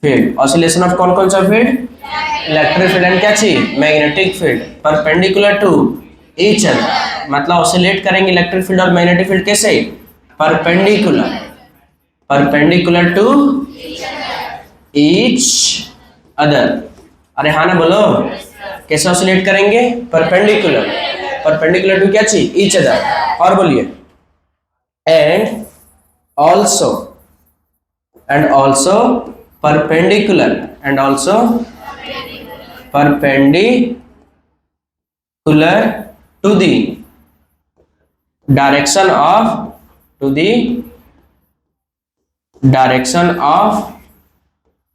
field. Oscillation of कौन कौन सा फील्ड? इलेक्ट्रिक फील्ड एंड क्या चाहिए? Magnetic field. Perpendicular to each other, मतलब ऑसिलेट करेंगे इलेक्ट्रिक फील्ड और मैग्नेटिक फील्ड कैसे? Perpendicular, perpendicular to each other. अरे हाँ ना बोलो, कैसे ऑसिलेट करेंगे? परपेंडिकुलर, परपेंडिकुलर टू क्या चीज? Each other. और बोलिए, and also perpendicular, and also perpendicular to the direction of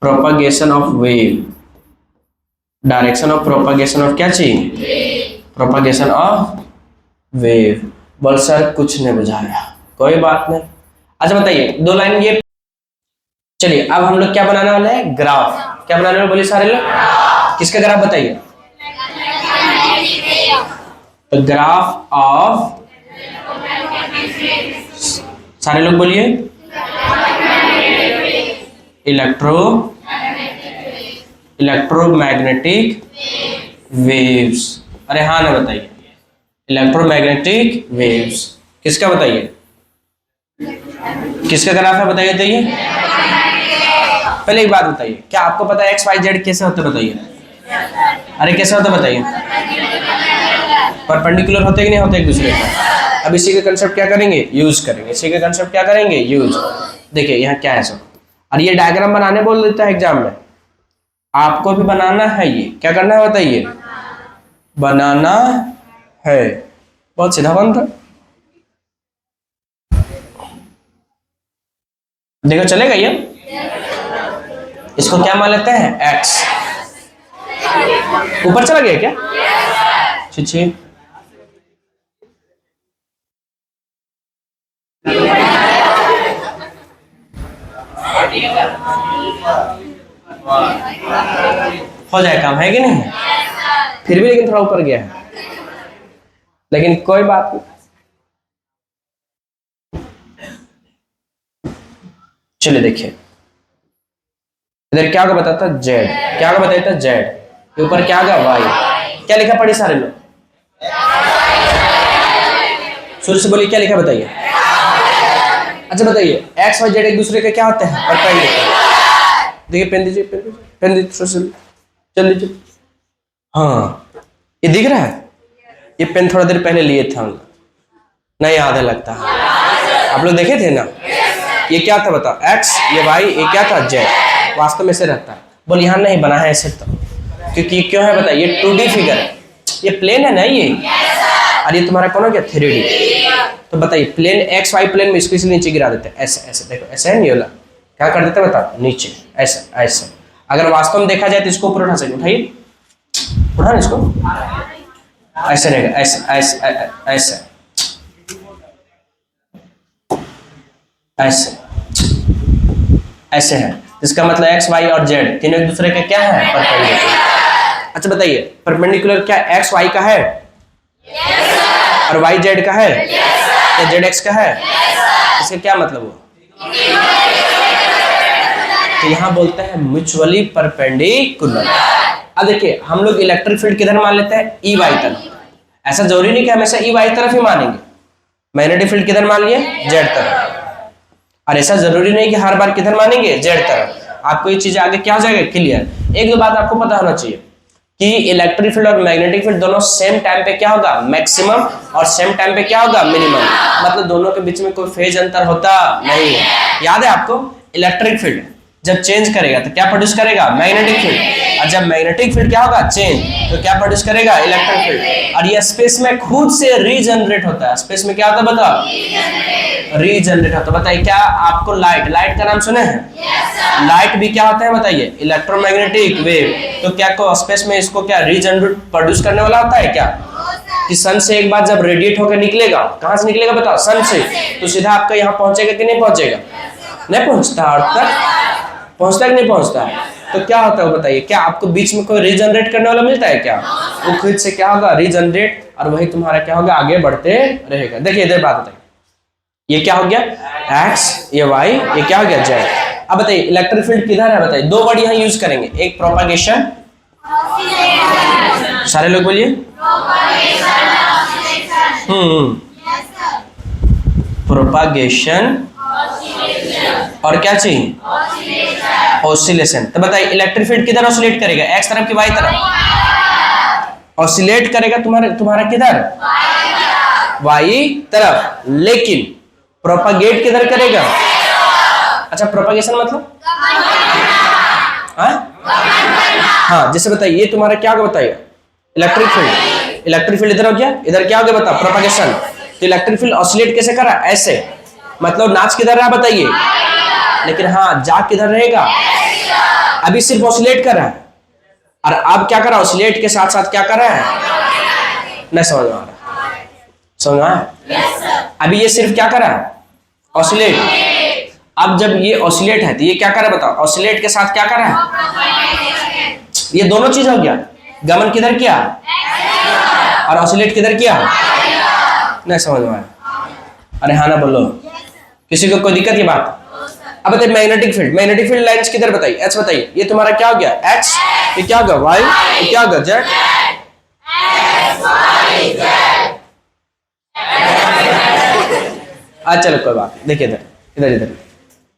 propagation of wave. Direction of propagation of क्या चाहिए? Propagation of wave. बोल सर कुछ नहीं बुझाया, कोई बात नहीं। अच्छा बताइए, दो लाइन ये। चलिए अब हम लोग क्या बनाने वाले हैं? ग्राफ। क्या बनाने वाले? बोलिए सारे लोग, किसका ग्राफ बताइए? तो ग्राफ ऑफ, सारे लोग बोलिए, इलेक्ट्रोमैग्नेटिक वेव्स। अरे हाँ ना बताइए, इलेक्ट्रोमैग्नेटिक वेव्स। किसका बताइए? किसका ग्राफ है बताइए? तो ये पहले एक बात बताइए, क्या आपको पता है एक्स वाई जेड कैसे होते बताइए? अरे कैसे होते बताइए? परपेंडिकुलर होते कि नहीं होते एक दूसरे को? अब इसी का कंसेप्ट क्या करेंगे? यूज करेंगे। इसी का कंसेप्ट क्या करेंगे? यूज। देखिए यहाँ क्या है सब, और ये डायग्राम बनाने बोल देता है एग्जाम में, आपको भी बनाना है। ये क्या करना है बताइए? बनाना है। बहुत सीधा बन था। देखो चलेगा ये? इसको क्या मान लेते हैं? एक्स। ऊपर चला गया क्या? छी हो जाए काम, है कि नहीं? फिर भी लेकिन थोड़ा ऊपर गया है, लेकिन कोई बात नहीं। चलिए देखिए, इधर क्या होगा बताता जेड, क्या होगा बताता जेड, ऊपर क्या होगा वाई। क्या लिखा पढ़ी सारे लोग, शुरू से बोलिए क्या लिखा बताइए। अच्छा बताइए एक्स वाई जेड एक दूसरे के क्या होते हैं, परपेंडिकुलर। देखिए पेन दीजिए, पेन दीजिए, चल दीजिए। हाँ ये दिख रहा है, ये पेन थोड़ा देर पहले लिए थे हम लोग, नहीं याद है लगता है, आप लोग देखे थे ना। ये क्या था बताओ, एक्स, ये वाई, ये क्या था जेड। वास्तव में से रहता है, बोल यहाँ नहीं बना है ऐसे तो, क्योंकि ये क्यों है बताइए, ये 2D फिगर है, ये प्लेन है ना ये, और ये तुम्हारा कौन हो गया 3D। तो बताइए प्लेन एक्स वाई प्लेन में इसको इसलिए नीचे गिरा देते हैं, ऐसे ऐसे देखो, ऐसे है नहीं होला, क्या कर देते बताओ नीचे ऐसे ऐसे। अगर वास्तव में देखा जाए तो इसको ऊपर उठा सकते, उठाइए, उठा ना इसको, ऐसे रहेगा, ऐसे ऐसे ऐसे ऐसे ऐसे है। इसका मतलब एक्स वाई और जेड तीनों एक दूसरे के क्या है, परपेंडिकुलर। अच्छा बताइए परपेंडिकुलर क्या एक्स वाई का है और वाई जेड का है, या जेड एक्स का है, इसका क्या मतलब हुआ, तो यहाँ बोलते हैं म्यूचुअली परपेंडिकुलर। अब देखिए हम लोग इलेक्ट्रिक फील्ड किधर मान लेते हैं, ई वाई तरफ। ऐसा जरूरी नहीं कि हमेशा ई वाई तरफ ही मानेंगे, मैग्नेटिक फील्ड किधर मान लिए, जेड तरफ। और ऐसा जरूरी नहीं कि हर बार किधर मानेंगे, जेड तरफ। आपको ये चीज आगे क्या हो जाएगा क्लियर। एक दो बात आपको पता होना चाहिए कि इलेक्ट्रिक फील्ड और मैग्नेटिक फील्ड दोनों सेम टाइम पे क्या होगा, मैक्सिमम, और सेम टाइम पे क्या होगा, मिनिमम। मतलब दोनों के बीच में कोई फेज अंतर होता नहीं है। याद है आपको, इलेक्ट्रिक फील्ड जब चेंज करेगा तो क्या प्रोड्यूस करेगा, मैग्नेटिक फील्ड, और जब मैग्नेटिक फील्ड क्या होगा चेंज, तो क्या प्रोड्यूस करेगा, इलेक्ट्रिक फील्ड। और ये स्पेस में खुद से रीजनरेट होता है। स्पेस में क्या होता है बताओ, रीजनरेट होता है। बताइए क्या आपको लाइट का नाम सुने हैं, लाइट भी क्या होता है बताइए, इलेक्ट्रोमैग्नेटिक वेव। तो क्या को स्पेस में इसको क्या रीजनरेट प्रोड्यूस करने वाला होता है क्या, कि सन से एक बार जब रेडिएट होकर निकलेगा, कहां से निकलेगा बताओ, सन से, तो सीधा आपका यहाँ पहुंचेगा कि नहीं पहुंचेगा, नहीं पहुंचता, अर्थ तक पहुंचता कि नहीं पहुंचता है। तो क्या होता है बताइए, क्या आपको बीच में कोई रीजनरेट करने वाला मिलता है क्या, वो खुद से क्या होगा, रीजनरेट, और वही तुम्हारा क्या होगा, आगे बढ़ते रहेगा। देखिए इधर बात बताइए, ये क्या हो गया एक्स, ये वाई, ये क्या हो गया जेड। अब बताइए इलेक्ट्रिक फील्ड किधर है बताइए, दो वर्ड यहाँ यूज करेंगे, एक प्रोपागेशन, सारे लोग बोलिए, प्रोपागेशन, और क्या चाहिए, ऑसिलेशन। तो बताइए इलेक्ट्रिक फील्ड किधर ऑसिलेट करेगा, एक्स तरफ की वाई तरफ, ऑसिलेट करेगा तुम्हारा किधर, वाई तरफ, लेकिन प्रोपागेट किधर करेगा। अच्छा प्रोपागेशन मतलब हाँ, जैसे बताइए ये तुम्हारा क्या होगा बताइए, इलेक्ट्रिक फील्ड इधर हो गया, इधर क्या हो गया बताओ, प्रोपागेशन। तो इलेक्ट्रिक फील्ड ऑसिलेट कैसे करा, ऐसे, मतलब नाच किधर रहा बताइए, लेकिन हाँ जा किधर रहेगा, अभी सिर्फ ऑसिलेट कर रहा है, और अब क्या कर रहा है, ऑसिलेट के साथ साथ क्या कर रहा है, नहीं समझ में आ रहा, समझ में आया। अभी ये सिर्फ क्या कर रहा है, ऑसिलेट। अब जब ये ऑसिलेट है तो ये क्या कर रहा है बताओ, ऑसिलेट के साथ क्या कर रहा है, ये दोनों चीज हो गया, गमन किधर किया और ऑसिलेट किधर किया, नहीं समझ में आया। अरे हाँ ना बोलो, किसी को कोई दिक्कत ये बात। अब बताइए मैग्नेटिक फील्ड लाइंस किधर बताइए, एच बताइए, ये तुम्हारा क्या हो गया एक्स, ये क्या होगा वाई, ये क्या होगा जेड। अच्छा चलो कोई बात नहीं, देखिए इधर इधर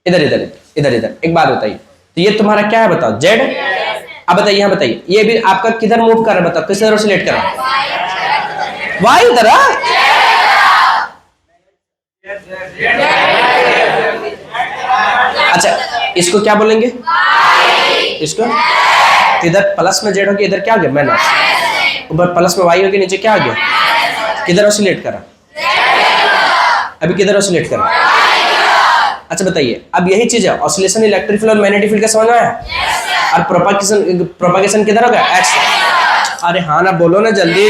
इधर इधर इधर इधर इधर एक बात बताइए, तो ये तुम्हारा क्या है बताओ, जेड। अब बताइए यहाँ बताइए, ये भी आपका किधर मूव कर रहा है बताओ, किस तरह ऑसिलेट कर रहा है, वाई इधर। अच्छा इसको क्या बोलेंगे, इसको, इधर प्लस में जेड हो गया, इधर क्या हो गया माइनस, ऊपर प्लस में वाई हो गया, नीचे क्या हो गया, किधर ऑसिलेट करा, अभी किधर ऑसिलेट करा। अच्छा बताइए अब यही चीज है, ऑसिलेशन इलेक्ट्रिक फील्ड और मैग्नेटिक फील्ड का समझ में आया, और प्रोपागेशन किधर होगा एक्स। अरे हाँ ना बोलो ना जल्दी,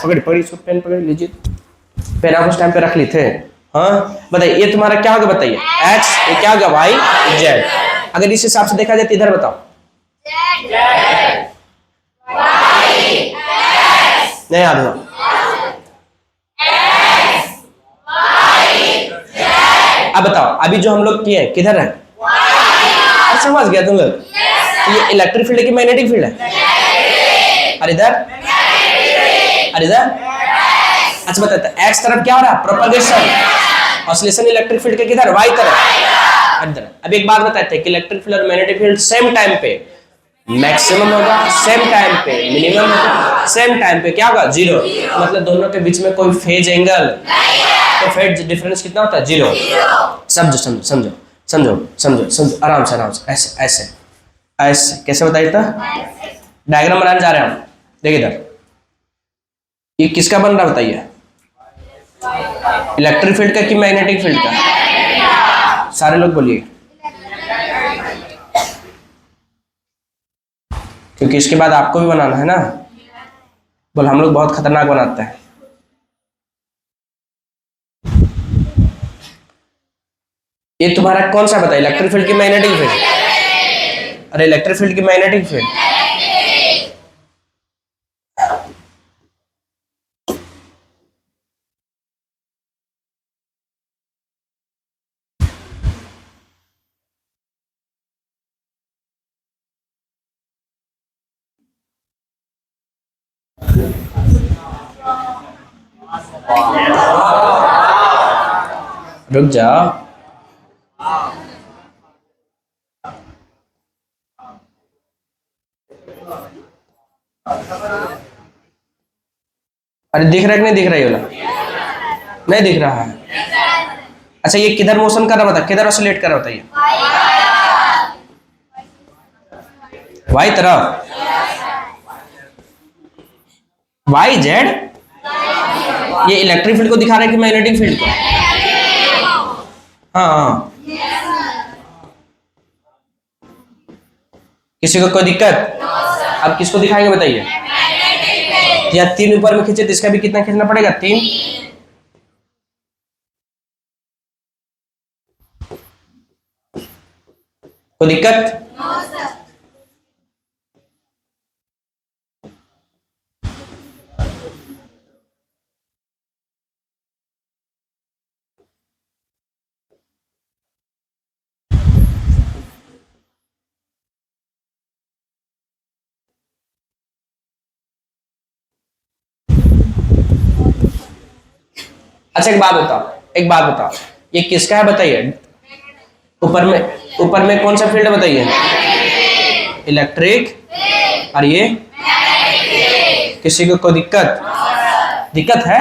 पकड़ इसको, पेन पकड़ लीजिए, पेन आप उस टाइम पे रख ली थे। हाँ बताइए ये तुम्हारा क्या होगा बताइए एक्स, ये क्या होगा वाई जेड। अगर इस हिसाब से देखा जाए तो इधर बताओ, नहीं याद हुआ, अब बताओ अभी जो हम लोग किए किधर है, समझ गया तुम लोग? तो ये इलेक्ट्रिक फील्ड है कि मैग्नेटिक फील्ड है? और इधर और इधर अच्छा बताते एक्स तरफ क्या हो रहा है? प्रोपगेशन। ऑसिलेशन इलेक्ट्रिक फील्ड के किधर? वाई तरफ। इधर अब एक बात बताते हैं कि इलेक्ट्रिक फील्ड और मैग्नेटिक फील्ड सेम टाइम पे मैक्सिमम होगा, सेम टाइम पे मिनिमम होगा, सेम टाइम पे क्या होगा? जीरो। मतलब दोनों के बीच में कोई फेज एंगल तो फेज डिफरेंस कितना होता है? जीरो। समझो समझो समझो समझो समझो समझो आराम से ऐसे ऐसे ऐसे कैसे बताइए? तो डायग्राम बनाने जा रहे हैं हम। देखिए इधर ये किसका बन रहा बताइए? इलेक्ट्रिक फील्ड का कि मैग्नेटिक फील्ड का? सारे लोग बोलिए, क्योंकि इसके बाद आपको भी बनाना है ना। बोल हम लोग बहुत खतरनाक बनाते हैं। ये तुम्हारा कौन सा बताइए? इलेक्ट्रिक फील्ड की मैग्नेटिक फील्ड? अरे इलेक्ट्रिक फील्ड की मैग्नेटिक फील्ड। रुक जाओ। अरे दिख रहा है कि नहीं दिख रहा? ये वाला नहीं दिख रहा है। अच्छा ये किधर मोशन कर रहा बता? किधर ऑसिलेट कर रहा बताइए? वाई तरफ। Y Z. ये इलेक्ट्रिक फील्ड को दिखा रहा है कि मैग्नेटिक फील्ड को? हाँ हाँ। किसी को कोई दिक्कत? अब किसको दिखाएंगे बताइए? या तीन ऊपर में खींचे तो इसका भी कितना खींचना पड़ेगा? तीन। कोई दिक्कत? अच्छा एक बात बताओ ये किसका है बताइए? ऊपर में कौन सा फील्ड है बताइए? इलेक्ट्रिक। और ये किसी को कोई दिक्कत है?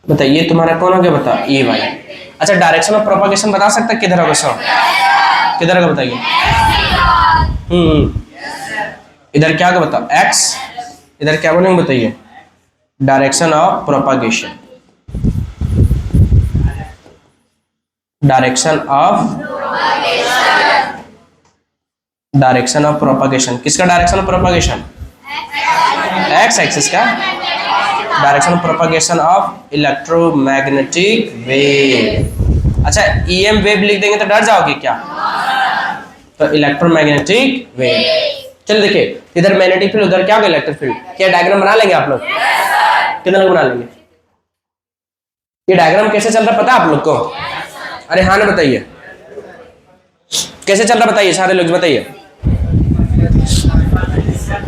बताइए तुम्हारा कौन हो गया? बता ये भाई। अच्छा डायरेक्शन ऑफ प्रोपगेशन बता सकता किधर होगा? सो किधर होगा बताइए? इधर क्या होगा बताओ? एक्स। इधर क्या बनेंगे बताइए? Direction of propagation. Direction of propagation किसका? Direction of propagation X axis का। Direction of propagation of electromagnetic wave. अच्छा ईएम वेव लिख देंगे तो डर जाओगे क्या? तो इलेक्ट्रोमैग्नेटिक वेव। चलो देखिए इधर मैग्नेटिक फील्ड उधर क्या होगा? Electric field. क्या डायग्राम बना लेंगे आप लोग? कितने लोग बना लेंगे? ये डायग्राम कैसे चल रहा पता है आप लोग को? अरे हाँ ना बताइए कैसे चल रहा बताइए सारे लोग बताइए।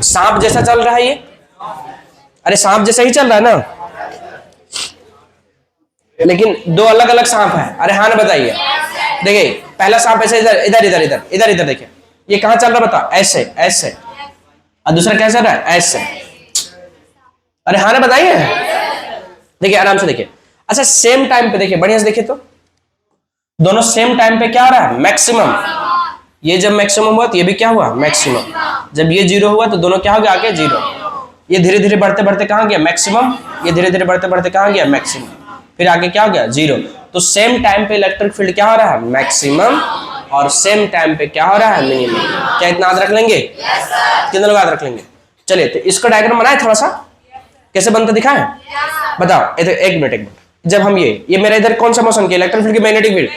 सांप जैसा चल रहा है ये? अरे सांप जैसा ही चल रहा है ना, लेकिन दो अलग अलग सांप है। अरे हाँ ना बताइए। देखिए पहला सांप ऐसे इधर इधर इधर इधर इधर इधर देखिए ये कहाँ चल रहा बता? ऐसे ऐसे। और दूसरा क्या चल रहा है? ऐसे। अरे हाँ ना बताइए। देखिए आराम से देखिए। अच्छा सेम टाइम पे देखिए बढ़िया से देखिए तो दोनों सेम टाइम पे क्या हो रहा है? मैक्सिमम। ये जब मैक्सिमम हुआ तो ये भी क्या हुआ? मैक्सिमम। जब ये जीरो हुआ तो दोनों क्या हो गया? आगे जीरो। ये धीरे धीरे बढ़ते बढ़ते कहाँ गया? मैक्सिमम। ये धीरे धीरे बढ़ते बढ़ते कहाँ गया? मैक्सिमम। फिर आगे क्या हो गया? जीरो। तो सेम टाइम पे इलेक्ट्रिक फील्ड क्या हो रहा है? मैक्सिमम। और सेम टाइम पे क्या हो रहा है? मिनिमम। क्या इतना याद रख लेंगे? कितने लोग याद रख लेंगे? चलिए तो इसका डायग्राम बनाए थोड़ा सा कैसे बनता दिखाएं? बताओ एक मिनट। जब हम ये मेरा इधर कौन सा मोशन किया? इलेक्ट्रिक फील्ड की मैग्नेटिक फील्ड।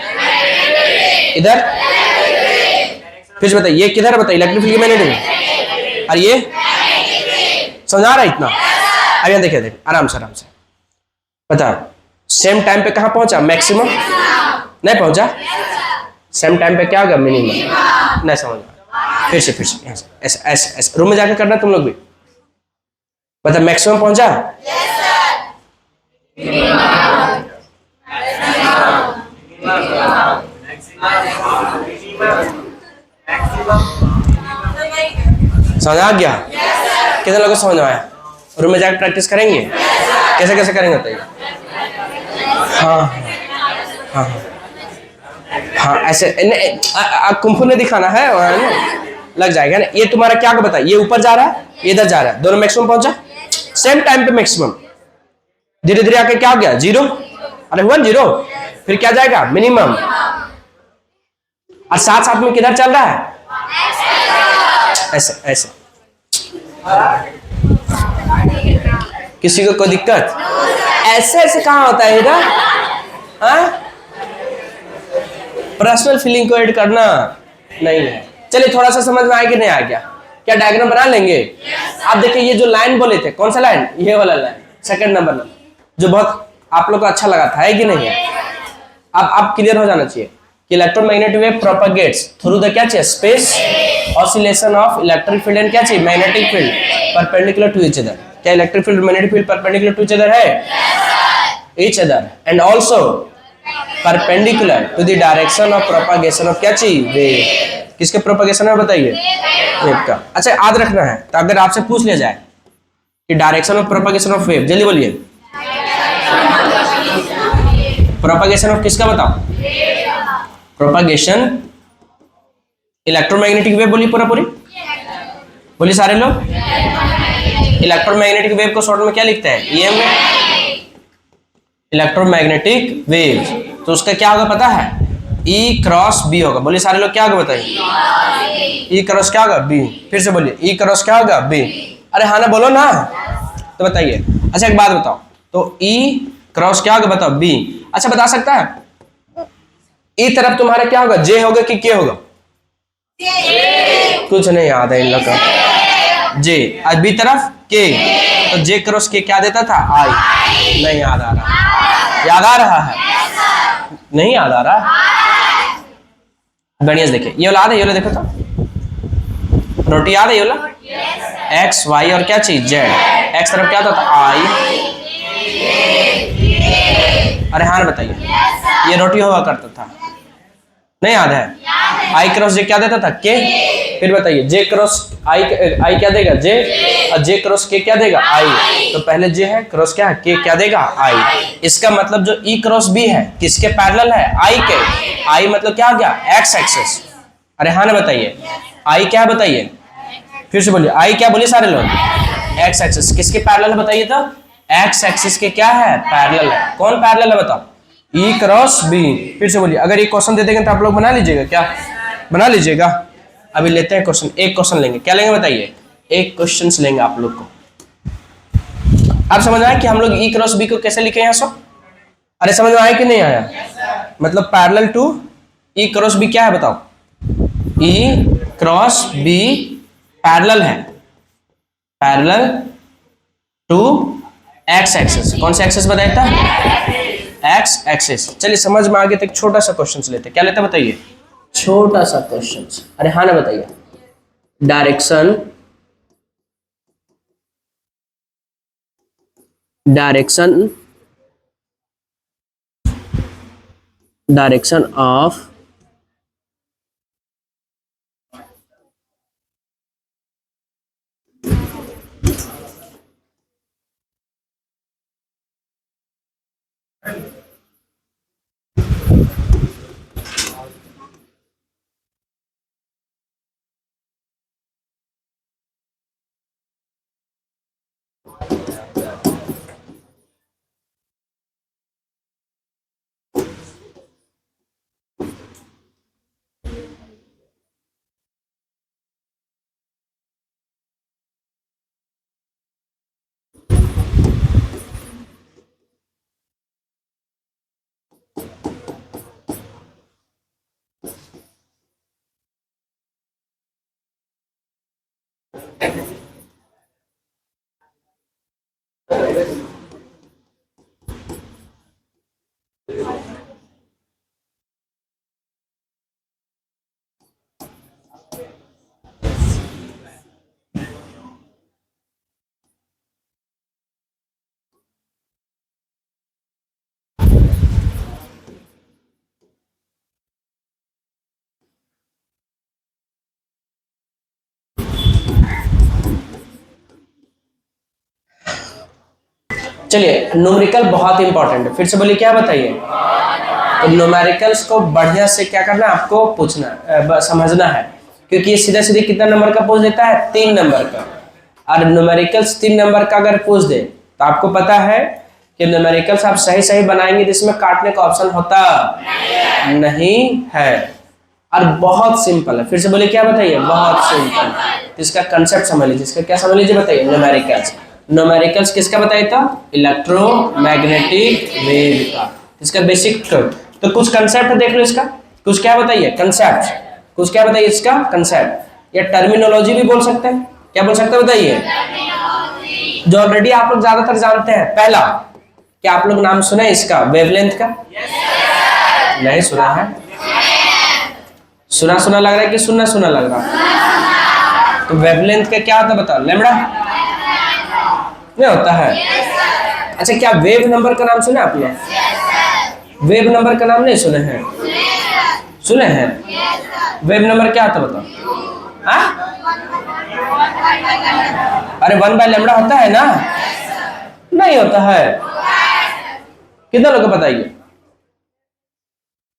इधर फिर बताइए ये किधर है? बताइए इलेक्ट्रिक फील्ड की मैग्नेटिक फील्ड। और ये समझ आ रहा है इतना? अब देखिए आराम से बताओ सेम टाइम पे कहां पहुंचा? मैक्सिमम। नहीं पहुंचा? सेम टाइम पे क्या होगा? मिनिमम। नहीं समझ में? फिर से यहाँ से ऐसे ऐसे ऐसे रूम में जाके करना तुम लोग भी। मतलब मैक्सिमम पहुंचा? समझ आ गया? कितने लोगों को समझ में आया? रूम में जाकर प्रैक्टिस करेंगे? कैसे कैसे करेंगे बताइए? हाँ हाँ हाँ ऐसे कुंफू ने दिखाना है लग जाएगा ना। ये तुम्हारा क्या को बताइए? ये ऊपर जा रहा है, ये इधर जा रहा है, दोनों मैक्सिमम पहुंचा सेम टाइम पे मैक्सिमम। धीरे धीरे आके क्या हो गया? जीरो। अरे हुआ जीरो, फिर क्या जाएगा? मिनिमम। और साथ साथ में किधर चल रहा है? ऐसे ऐसे। किसी को कोई दिक्कत? ऐसे ऐसे कहाँ होता है इधर? हाँ, पर्सनल फीलिंग को ऐड करना नहीं है। चलिए थोड़ा सा समझ में आया कि नहीं आ गया? क्या डायग्राम बना लेंगे? आप देखिए ये जो लाइन बोले थे, कौन सा लाइन? ये वाला लाइन, सेकंड नंबर लाइन, जो बहुत आप लोग को अच्छा लगा था, है कि नहीं है? अब आप क्लियर हो जाना चाहिए कि electromagnetic wave propagates through the क्या चाहिए? Space, oscillation of electric field and क्या चाहिए? Magnetic field perpendicular to each other. क्या electric field magnetic field perpendicular to each other है? Each other and also perpendicular to the direction of propagation of क्या चाहिए? Wave. किसके propagation है बताइए? Wave का। अच्छा याद रखना है, तो अगर आपसे पूछ लिया जाए कि direction of propagation of wave, जल्दी बोलिए। प्रोपागेशन ऑफ किसका बताओ? Propagation electromagnetic wave. बोलिए पूरा पूरी बोलिए सारे लोग। इलेक्ट्रोमैग्नेटिक वेव को शॉर्ट में क्या लिखते हैं? ईएम। इलेक्ट्रोमैग्नेटिक वेव, तो उसका क्या होगा पता है? E क्रॉस बी होगा। बोलिए सारे लोग क्या होगा बताइए? E क्रॉस क्या होगा? बी। फिर से बोलिए E क्रॉस क्या होगा? बी। अरे हाँ ना, बोलो ना, तो बताइए। अच्छा एक बात बताओ, तो E क्रॉस क्या होगा बताओ? बी। अच्छा बता सकता है E तरफ तुम्हारा क्या होगा? जे होगा कि के होगा? कुछ नहीं याद है इन लोग का। जे। आज बी तरफ के, तो जे क्रॉस के क्या देता था? आई। नहीं याद आ रहा? याद आ रहा है? नहीं याद आ रहा? बढ़िया से देखिए, ये वाला याद है? ये वाला देखो तो, रोटी याद है? ये वाला एक्स वाई और क्या चीज? जेड। एक्स तरफ क्या था? आई। अरे हाँ बताइए, ये रोटी हुआ करता था, नहीं याद है? आई क्रॉस जे क्या देता था? के। फिर बताइए जे क्रॉस आई, आई क्या देगा? जे। और जे क्रॉस के क्या देगा? आई। तो पहले जे है, क्रॉस क्या है? के क्या देगा? आई। इसका मतलब जो ई क्रॉस बी है किसके पैरेलल है? आई के। आई मतलब क्या आ गया? X axis. अरे हाँ ना बताइए, आई क्या बताइए? फिर से बोलिए, आई क्या? बोलिए सारे लोग। एक्स एक्सिस किसके पैरेलल है बताइए तो? एक्स एक्सिस के क्या है? पैरेलल है। कौन पैरेलल है बताओ? E cross B. फिर से बोलिए। अगर ये क्वेश्चन दे देंगे तो आप लोग बना लीजिएगा क्या? बना लीजिएगा। अभी लेते हैं क्वेश्चन, एक क्वेश्चन लेंगे। क्या लेंगे बताइए? एक क्वेश्चन लेंगे आप लोग को। आप समझ आया कि हम लोग E क्रॉस बी को कैसे लिखे हैं सब? अरे समझ में आया कि नहीं आया? मतलब parallel to E cross B क्या है बताओ? E क्रॉस बी पैरेलल है, पैरेलल टू एक्स एक्सिस। कौन सा एक्सिस बताया था? X axis. चलिए समझ में आ गया तो एक छोटा सा क्वेश्चन लेते हैं। क्या लेते हैं बताइए? छोटा सा क्वेश्चन। अरे हाँ ना बताइए। डायरेक्शन डायरेक्शन डायरेक्शन ऑफ चलिए न्यूमेरिकल बहुत इंपॉर्टेंट है, फिर से बोलिए क्या बताइए। तो न्यूमेरिकल्स को बढ़िया से क्या करना आपको पूछना समझना है, क्योंकि ये सीधा सीधे कितना नंबर का पूछ देता है 3 नंबर का। और न्यूमेरिकल्स 3 नंबर का अगर पूछ दे तो आपको पता है कि न्यूमेरिकल्स आप सही सही बनाएंगे जिसमें काटने का ऑप्शन होता नहीं है। और बहुत सिंपल है, फिर से बोलिए क्या बताइए, बहुत सिंपल। तो इसका कंसेप्ट समझ लीजिए, इसका क्या समझ लीजिए बताइए। न्यूमेरिकल्स, न्यूमेरिकल्स किसका बताइए था, इलेक्ट्रोमैग्नेटिक वेव का, इसका बेसिक। तो कुछ कंसेप्ट देख लो इसका, कुछ क्या बताइए कंसेप्ट, कुछ क्या बताइए इसका कंसेप्ट, या टर्मिनोलॉजी भी बोल सकते हैं। क्या बोल सकते हैं बताइए, जो ऑलरेडी आप लोग ज्यादातर जानते हैं। पहला, क्या आप लोग नाम सुने इसका वेवलेंथ का? नहीं सुना है? सुना सुना लग रहा है कि सुनना सुना लग रहा है? तो वेवलेंथ का क्या होता है बताओ, लैम्बडा नहीं होता है। अच्छा, क्या वेव नंबर का नाम सुना आपने? वेव नंबर का नाम नहीं सुने हैं? सुने हैं? वेव नंबर क्या होता बताओ? अरे 1/λ होता है ना? नहीं होता है। कितना लोग को बताइए?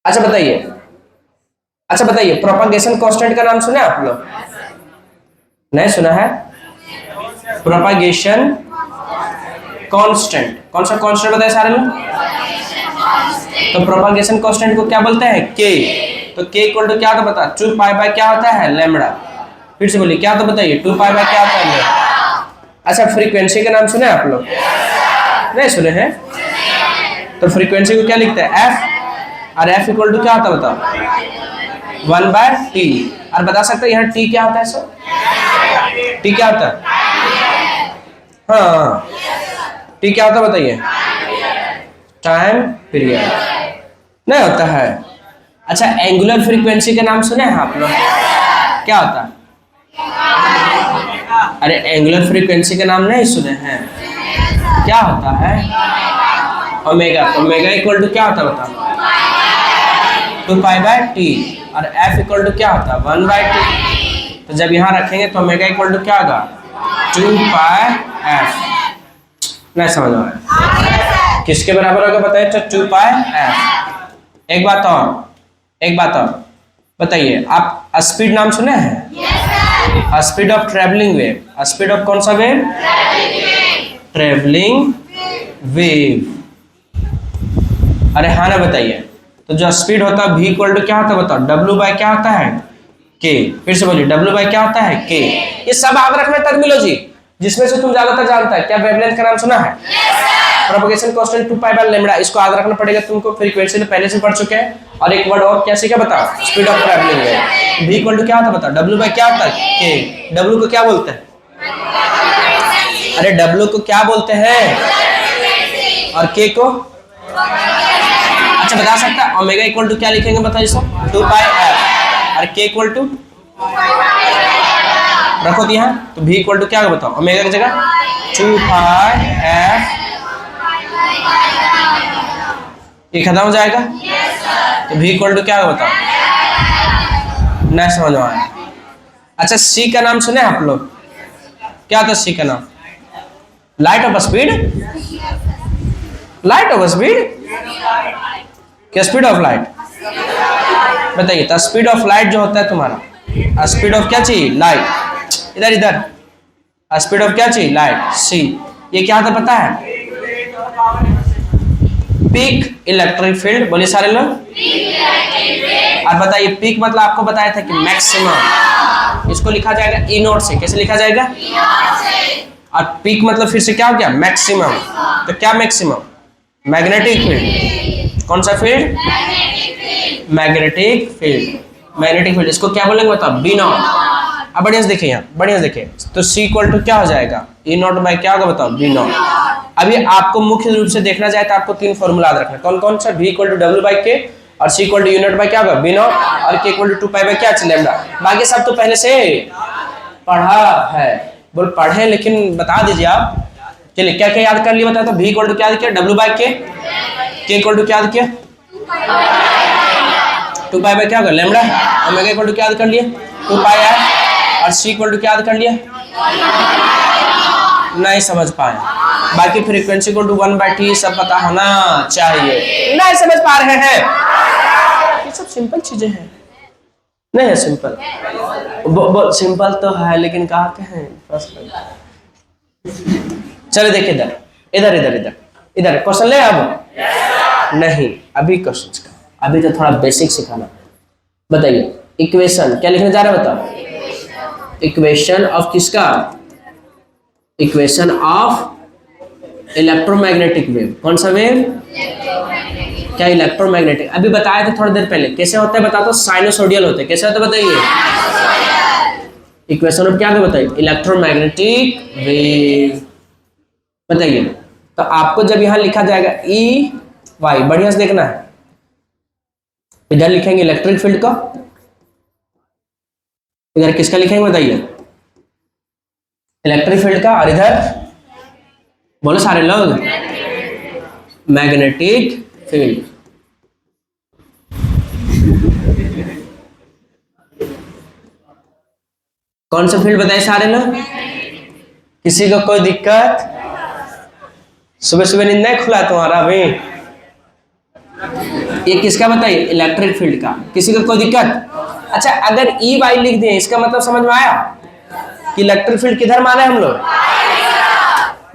अच्छा बताइए, अच्छा बताइए, प्रोपागेशन कांस्टेंट का नाम सुना है आप लोग? नहीं सुना है? प्रोपागेशन कांस्टेंट, कौन सा कांस्टेंट बताए सारे लोग? तो प्रोपागेशन कांस्टेंट को क्या बोलते हैं, के। तो के इक्वल टू क्या होता है बता, 2 पाई बाय क्या होता है, लैम्बडा। फिर से बोलिए क्या होता बताइए, 2 पाई बाय क्या होता है, लैम्बडा। अच्छा, फ्रीक्वेंसी का नाम सुने आप लोग? नहीं सुने हैं? तो फ्रीक्वेंसी को क्या लिखते हैं, एफ। और एफ इक्वल टू क्या होता है बताओ, 1/t। और बता सकते हैं यहाँ टी क्या होता है सर? टी क्या होता है? हाँ, टी क्या होता है बताइए, टाइम पीरियड। नहीं होता है। अच्छा, एंगुलर फ्रीक्वेंसी का नाम सुने हैं आप लोग? क्या होता है? अरे एंगुलर फ्रीक्वेंसी का नाम नहीं सुने हैं? क्या होता है, ओमेगा। तो ओमेगा इक्वल टू क्या होता है बताओ, 2 पाई बाय टी। और एफ इक्वल टू क्या होता है, 1/t। तो जब यहाँ रखेंगे तो ओमेगा इक्वल टू क्या होगा, 2 पाई एफ। नहीं समझ में आया? किसके बराबर होगा बताइए, तो 2 पाई एफ। एक बात और, एक बात और बताइए, आप स्पीड नाम सुने हैं? Speed of travelling wave. Speed of कौन सा वेव, ट्रेवलिंग वेव। अरे हाँ ना बताइए। तो जो स्पीड होता है v इक्वल टू क्या होता है बताओ, w बाय क्या होता है, k। फिर से बोलिए, w बाय क्या होता है, k। ये सब याद रखना टर्मिनोलॉजी, जिसमें से तुम ज्यादातर जानता है। क्या वेवलेंथ का नाम सुना है? Propagation constant 2 pi bye lambda, इसको याद रखना पड़ेगा तुमको। फ्रीक्वेंसी में पहले से पढ़ चुके हैं। और एक वर्ड और क्या सीखा बताओ, speed of travelling wave. v equal to क्या होता है बताओ, w बाय क्या होता है, k। w को क्या बोलते हैं? अरे w को क्या बोलते हैं? और k को? अच्छा बता सकता है ओमेगा इक्वल टू क्या लिखेंगे बताइए सर, 2 पाई एफ। और k इक्वल टू रखो तो यहाँ, तो v इक्वल टू क्या होगा बताओ, ओमेगा की जगह 2 पाई एफ। ये खत्म हो जाएगा। तो v इक्वल टू क्या होगा बताओ, नहीं समझ में आया? अच्छा, c का नाम सुने आप लोग? क्या था c का नाम, light of speed. Light of speed, क्या स्पीड ऑफ लाइट बताइए। तो स्पीड ऑफ लाइट जो होता है तुम्हारा, स्पीड ऑफ क्या चाहिए, लाइट। इधर इधर, स्पीड ऑफ क्या चाहिए, लाइट, सी। ये क्या होता पता है, पीक इलेक्ट्रिक फील्ड। बोलिए सारे लोग। और बताइए पीक मतलब आपको बताया था कि मैक्सिमम, इसको लिखा जाएगा ई नोट से। कैसे लिखा जाएगा, और पीक मतलब फिर से क्या हो गया, मैक्सिमम। तो क्या मैक्सिमम, मैग्नेटिक फील्ड। कौन सा field, magnetic field. Magnetic field इसको क्या बोलेंगे बताओ, बी नॉट। अब बढ़िया से देखिए, यहाँ बढ़िया से देखिए। तो सी इक्वल टू क्या हो जाएगा, ई नॉट बाय क्या होगा बताओ, बी नॉट। अभी आपको मुख्य रूप से देखना जाए तो आपको 3 फॉर्मूला याद रखना। कौन कौन सा, v equal to W by K, और c equal to U naught by क्या होगा, बी नॉट, और k equal to 2 pi by क्या लैम्डा। बाकी सब तो पहले से पढ़ा है। बोल पढ़े, लेकिन बता दीजिए आप। चलिए क्या क्या याद कर लिया बताया। तो v इक्वल टू क्या याद किया, डब्ल्यू बाई के, k इक्वल टू क्या याद किया, 2 पाई बाय क्या होगा लैम्डा, ओमेगा इक्वल टू क्या याद कर लिया, 2 पाई r, और c इक्वल टू क्या याद कर लिया, नहीं समझ पाए। बाकी फ्रीक्वेंसी को 1/t सब पता होना चाहिए। नहीं समझ पा रहे हैं? ये सब सिंपल चीजें हैं, नहीं है सिंपल? सिंपल तो है लेकिन कहा के हैं। चलो देखिए इधर इधर इधर इधर इधर क्वेश्चन ले। अब नहीं, अभी क्वेश्चन का, अभी तो थोड़ा बेसिक सिखाना। बताइए इक्वेशन क्या लिखने जा रहा है बताओ। इक्वेशन ऑफ किसका? Equation of electromagnetic wave. कौन सा वेव? क्या इलेक्ट्रोमैग्नेटिक? अभी बताया था थोड़ी देर पहले। कैसे होता है बता दो? साइनोसोडियल होते हैं। कैसे होते हैं बताइए? इक्वेशन ऑफ क्या बताइए? Electromagnetic wave. बताइए तो आपको जब यहां लिखा जाएगा ई वाई, बढ़िया से देखना है। इधर लिखेंगे इलेक्ट्रिक फील्ड का, इधर किसका लिखेंगे बताइए? इलेक्ट्रिक फील्ड का। और इधर बोलो सारे लोग, मैग्नेटिक फील्ड। कौन सा फील्ड बताए सारे लोग? किसी को कोई दिक्कत? सुबह सुबह नींद नहीं खुला तुम्हारा अभी? ये किसका बताइए? इलेक्ट्रिक फील्ड का। किसी को कोई दिक्कत? अच्छा अगर ई वाई लिख दें इसका मतलब समझ में आया कि इलेक्ट्रिक फील्ड किधर माने हम लोग?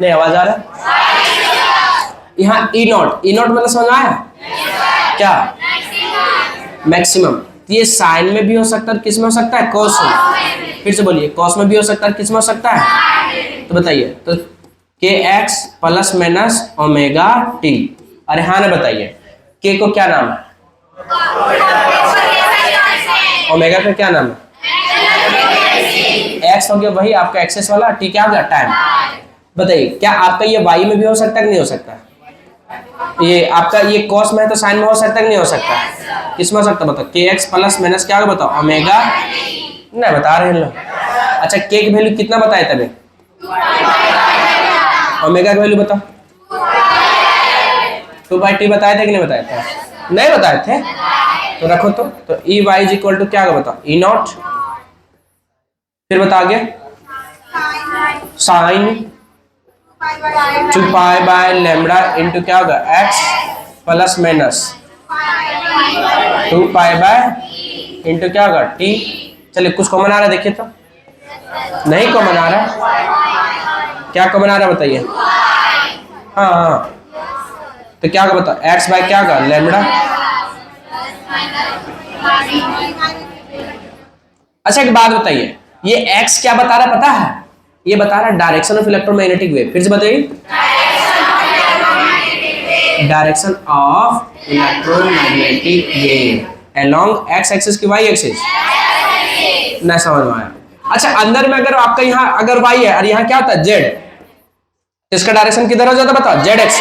नहीं आवाज आ रहा है? यहाँ ई नॉट, ई नॉट मतलब समझ में आया क्या? मैक्सिमम। तो ये साइन में भी हो सकता है, किस में हो सकता है? कॉस में। फिर से बोलिए, कॉस में भी हो सकता है, किस में हो सकता है? तो बताइए तो के x plus minus omega T. अरे हाँ ना बताइए, के को क्या नाम है? ओमेगा का क्या नाम है? एक्स हो गया वही आपका एक्सेस वाला, टी क्या हो गया? टाइम। बताइए क्या आपका ये वाई में भी हो सकता है कि नहीं हो सकता? ये आपका ये कॉस में है तो साइन में हो सकता है कि नहीं हो सकता? किस में हो सकता है बताओ? के एक्स प्लस माइनस क्या होगा बताओ? ओमेगा। नहीं बता रहे हैं लोग। अच्छा के की वैल्यू कितना बताए तभी? ओमेगा की वैल्यू बताओ। 2/t बताए थे कि नहीं बताए थे? नहीं बताए थे तो रखो। तो E Y is equal to क्या होगा बताओ? E naught. फिर बता आगे साइन 2π/λ इंटू क्या होगा? एक्स प्लस माइनस 2π इंटू क्या होगा? टी। चलिए कुछ कॉमन आ रहा है देखिए तो। नहीं कॉमन आ रहा, क्या कॉमन आ रहा है बताइए? हाँ हाँ तो क्या होगा बताओ? एक्स बाय क्या होगा? लैम्बडा। अच्छा एक बात बताइए, ये एक्स क्या बता रहा पता है? ये बता रहा है डायरेक्शन ऑफ इलेक्ट्रोमैग्नेटिक वेव। फिर से बताइए, direction of electromagnetic wave along x axis की वाई एक्सिस। ना समझ में आया? अच्छा अंदर में अगर आपका यहाँ अगर वाई है और यहाँ क्या होता है? जेड, इसका डायरेक्शन किधर हो जाता बताओ? Z axis.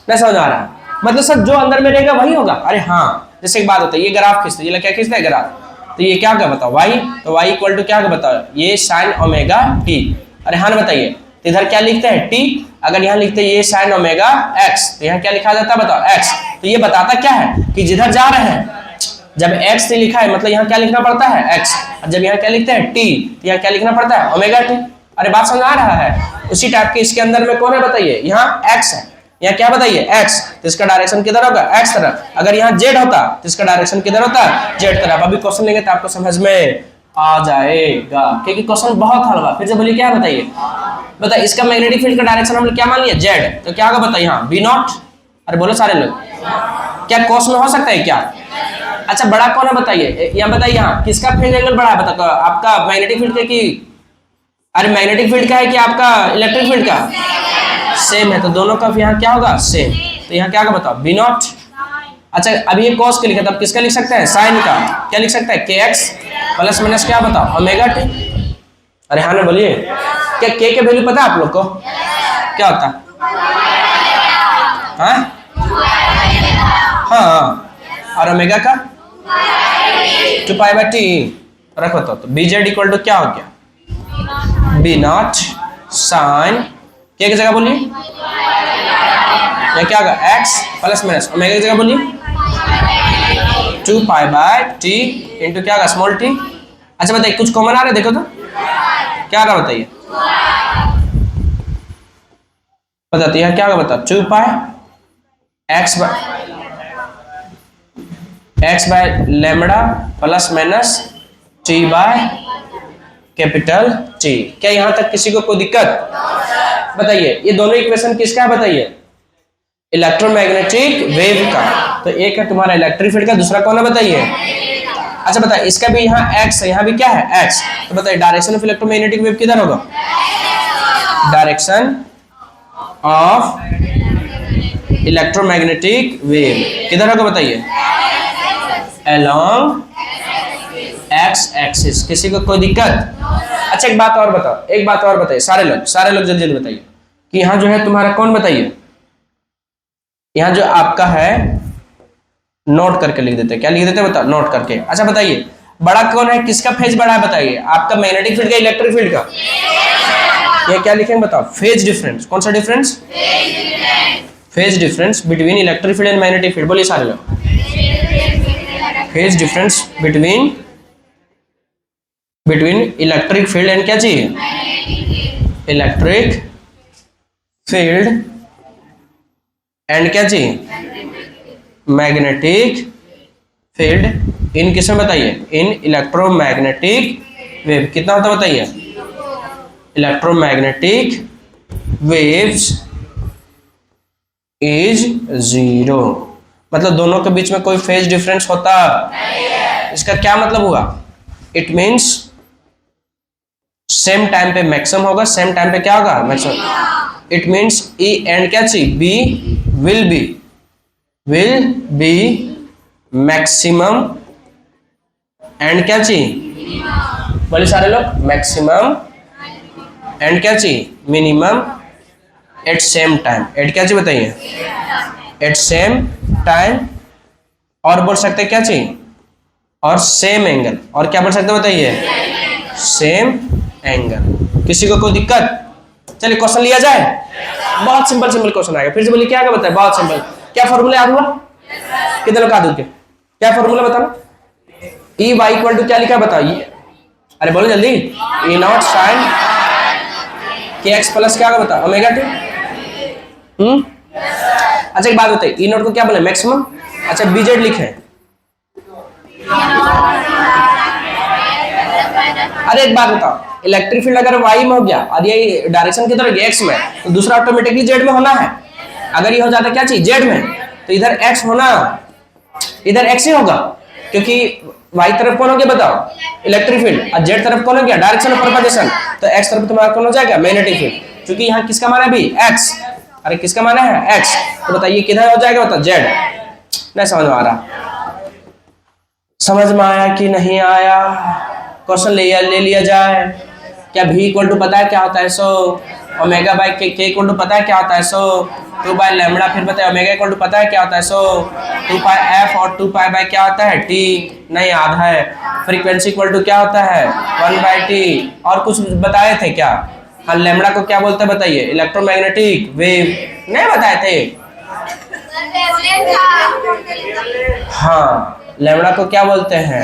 नहीं समझ आ रहा? मतलब सर जो अंदर में रहेगा वही होगा। अरे हाँ जैसे एक बात होता है, ये ग्राफ खींचते, ये क्या खींचता है? ग्राफ। तो ये क्या होगा बताओ? वाई। तो वाई इक्वल टू क्या होगा बताओ? ये साइन ओमेगा टी। अरे हाँ बताइए तो इधर क्या लिखते हैं? टी। अगर यहाँ लिखते हैं ये साइन ओमेगा एक्स, तो यहाँ क्या लिखा जाता है बताओ? एक्स। तो ये बताता क्या है कि जिधर जा रहे हैं जब एक्स से लिखा है मतलब यहाँ क्या लिखना पड़ता है? एक्स। और जब यहाँ क्या लिखते हैं? टी, तो यहाँ क्या लिखना पड़ता है? Omega T. अरे बात समझ आ रहा है? उसी टाइप के इसके अंदर में कौन है बताइए? यहाँ एक्स है, यहाँ क्या बताइए? एक्स। तो इसका डायरेक्शन किधर होगा? एक्स तरफ। अगर यहाँ जेड होता तो इसका डायरेक्शन किधर होता? जेड तरफ। अभी क्वेश्चन लेंगे तो आपको समझ में आ जाएगा क्योंकि क्वेश्चन बहुत हल्का। फिर से बोलिए क्या बताइए? बताइए इसका मैग्नेटिक फील्ड का डायरेक्शन हमने क्या मान लिया? जेड। तो क्या होगा बताइए? यहाँ बी नॉट। अरे बोलो सारे लोग, क्या कॉस में हो सकता है क्या? अच्छा बड़ा कौन है बताइए? यहाँ बताइए यहाँ किसका फेज एंगल बड़ा है बताओ? आपका मैग्नेटिक फील्ड का कि अरे मैग्नेटिक फील्ड का है कि आपका इलेक्ट्रिक फील्ड का? सेम है तो दोनों का यहाँ क्या होगा? सेम। तो यहाँ क्या होगा बताओ? B naught. अच्छा अभी ये कॉस के लिखा तब किसका लिख सकते हैं? साइन का। क्या लिख सकता है? के एक्स प्लस माइनस क्या बताओ? Omega T. अरे हाँ ना बोलिए, क्या के वैल्यू पता है आप लोग को? क्या होता है? हाँ और ओमेगा का 2π/t रखो। तो बी जेड इक्वल टू क्या हो गया? बी नॉट साइन के की जगह बोलिए क्या होगा? एक्स प्लस माइनस ओमेगा की जगह बोलिए 2π/t इंटू क्या होगा? Small T. अच्छा बताइए कुछ कॉमन आ रहा है देखो तो क्या आ रहा बताइए? बताती है क्या होगा, बता 2 pi x by lambda plus minus t by capital T. क्या यहां तक किसी को कोई दिक्कत? बताइए ये दोनों इक्वेशन किसका है बताइए? इलेक्ट्रोमैग्नेटिक वेव का। तो एक है तुम्हारा इलेक्ट्रिक फील्ड का, दूसरा कौन है बताइए? अच्छा बताइए इसका भी यहाँ एक्स है, यहाँ भी क्या है एक्स। तो बताइए डायरेक्शन ऑफ इलेक्ट्रोमैग्नेटिक वेव किधर होगा? डायरेक्शन ऑफ इलेक्ट्रोमैग्नेटिक वेव किधर होगा बताइए? Along x axis. किसी को कोई दिक्कत? अच्छा एक बात और बताओ, एक बात और बताइए सारे लोग जल्दी जल्दी बताइए कि यहाँ जो है तुम्हारा कौन बताइए? यहाँ जो आपका है नोट करके लिख देते हैं, क्या लिख देते हैं बताओ? नोट करके। अच्छा बताइए बड़ा कौन है, किसका फेज बड़ा है बताइए? आपका मैग्नेटिक फील्ड का इलेक्ट्रिक फील्ड का? ये क्या लिखेंगे बताओ? Phase difference. कौन सा difference? Phase difference between electric field and magnetic field. बोलिए सारे लोग। Phase difference between electric field and क्या चाहिए? इलेक्ट्रिक फील्ड एंड क्या चाहिए? मैग्नेटिक फील्ड इन किसमें बताइए? इन इलेक्ट्रोमैग्नेटिक वेव। कितना होता बताइए? Electromagnetic waves is 0। मतलब दोनों के बीच में कोई फेज डिफरेंस होता? इसका क्या मतलब हुआ? इट मीन्स सेम टाइम पे मैक्सिमम होगा, सेम टाइम पे क्या होगा? Maximum. It means E and क्या चाहिए? B will be maximum and क्या चाहिए? बोले सारे लोग। मैक्सिमम एंड क्या चाहिए? Minimum at same time. At क्या चाहिए बताइए? At same time. और बोल सकते क्या चाहिए? और सेम एंगल। और क्या बोल सकते बताइए? Same angle. किसी को कोई दिक्कत? चलिए क्वेश्चन लिया जाए। बहुत सिंपल क्वेश्चन आएगा। फिर से बोलिए क्या आएगा बताए? बहुत सिंपल। क्या फॉर्मूला याद हुआ? कितने लोग याद होंगे? क्या फॉर्मूला बताना? ई वाई इक्वल टू क्या लिखा बताइए? अरे बोलो जल्दी। ई नॉट साइन के एक्स प्लस क्या होगा बताओ? Omega T. अच्छा एक बात बताइए ई नॉट को क्या बोले? मैक्सिमम। अच्छा बीजेड लिखे। अरे एक बात बताओ इलेक्ट्रिक फील्ड अगर वाई में हो गया और ये डायरेक्शन की तरफ एक्स में, तो दूसरा ऑटोमेटिकली जेड में होना है। अगर ये हो जाता क्या चाहिए? जेड में, तो इधर एक्स होना, इधर एक्स ही होगा क्योंकि वाई तरफ कौन हो गया बताओ? Electric field. और जेड तरफ कौन हो गया? Direction of propagation. तो एक्स तरफ तुम्हारा कौन हो जाएगा? Magnetic field. क्योंकि यहाँ किसका माना है अभी? एक्स। अरे किसका माना है? एक्स। तो बताइए किधर हो जाएगा बताओ? जेड। नहीं समझ में आ रहा? समझ में आया कि नहीं आया? क्वेश्चन ले लिया जाए। क्या v इक्वल टू पता है क्या होता है? सो ओमेगा बाई के इक्वल टू पता है क्या होता है? सो 2 बाई लैम्बडा। फिर बताए ओमेगा इक्वल टू पता है क्या होता है? सो 2 पाई एफ और 2 पाई बाई क्या होता है? टी। नहीं याद है। फ्रीक्वेंसी इक्वल टू क्या होता है? 1 बाई टी। और कुछ बताए थे क्या? हाँ लैम्बडा को क्या बोलते हैं बताइए? Electromagnetic wave. नहीं बताए थे? हाँ लैम्बडा को क्या बोलते हैं?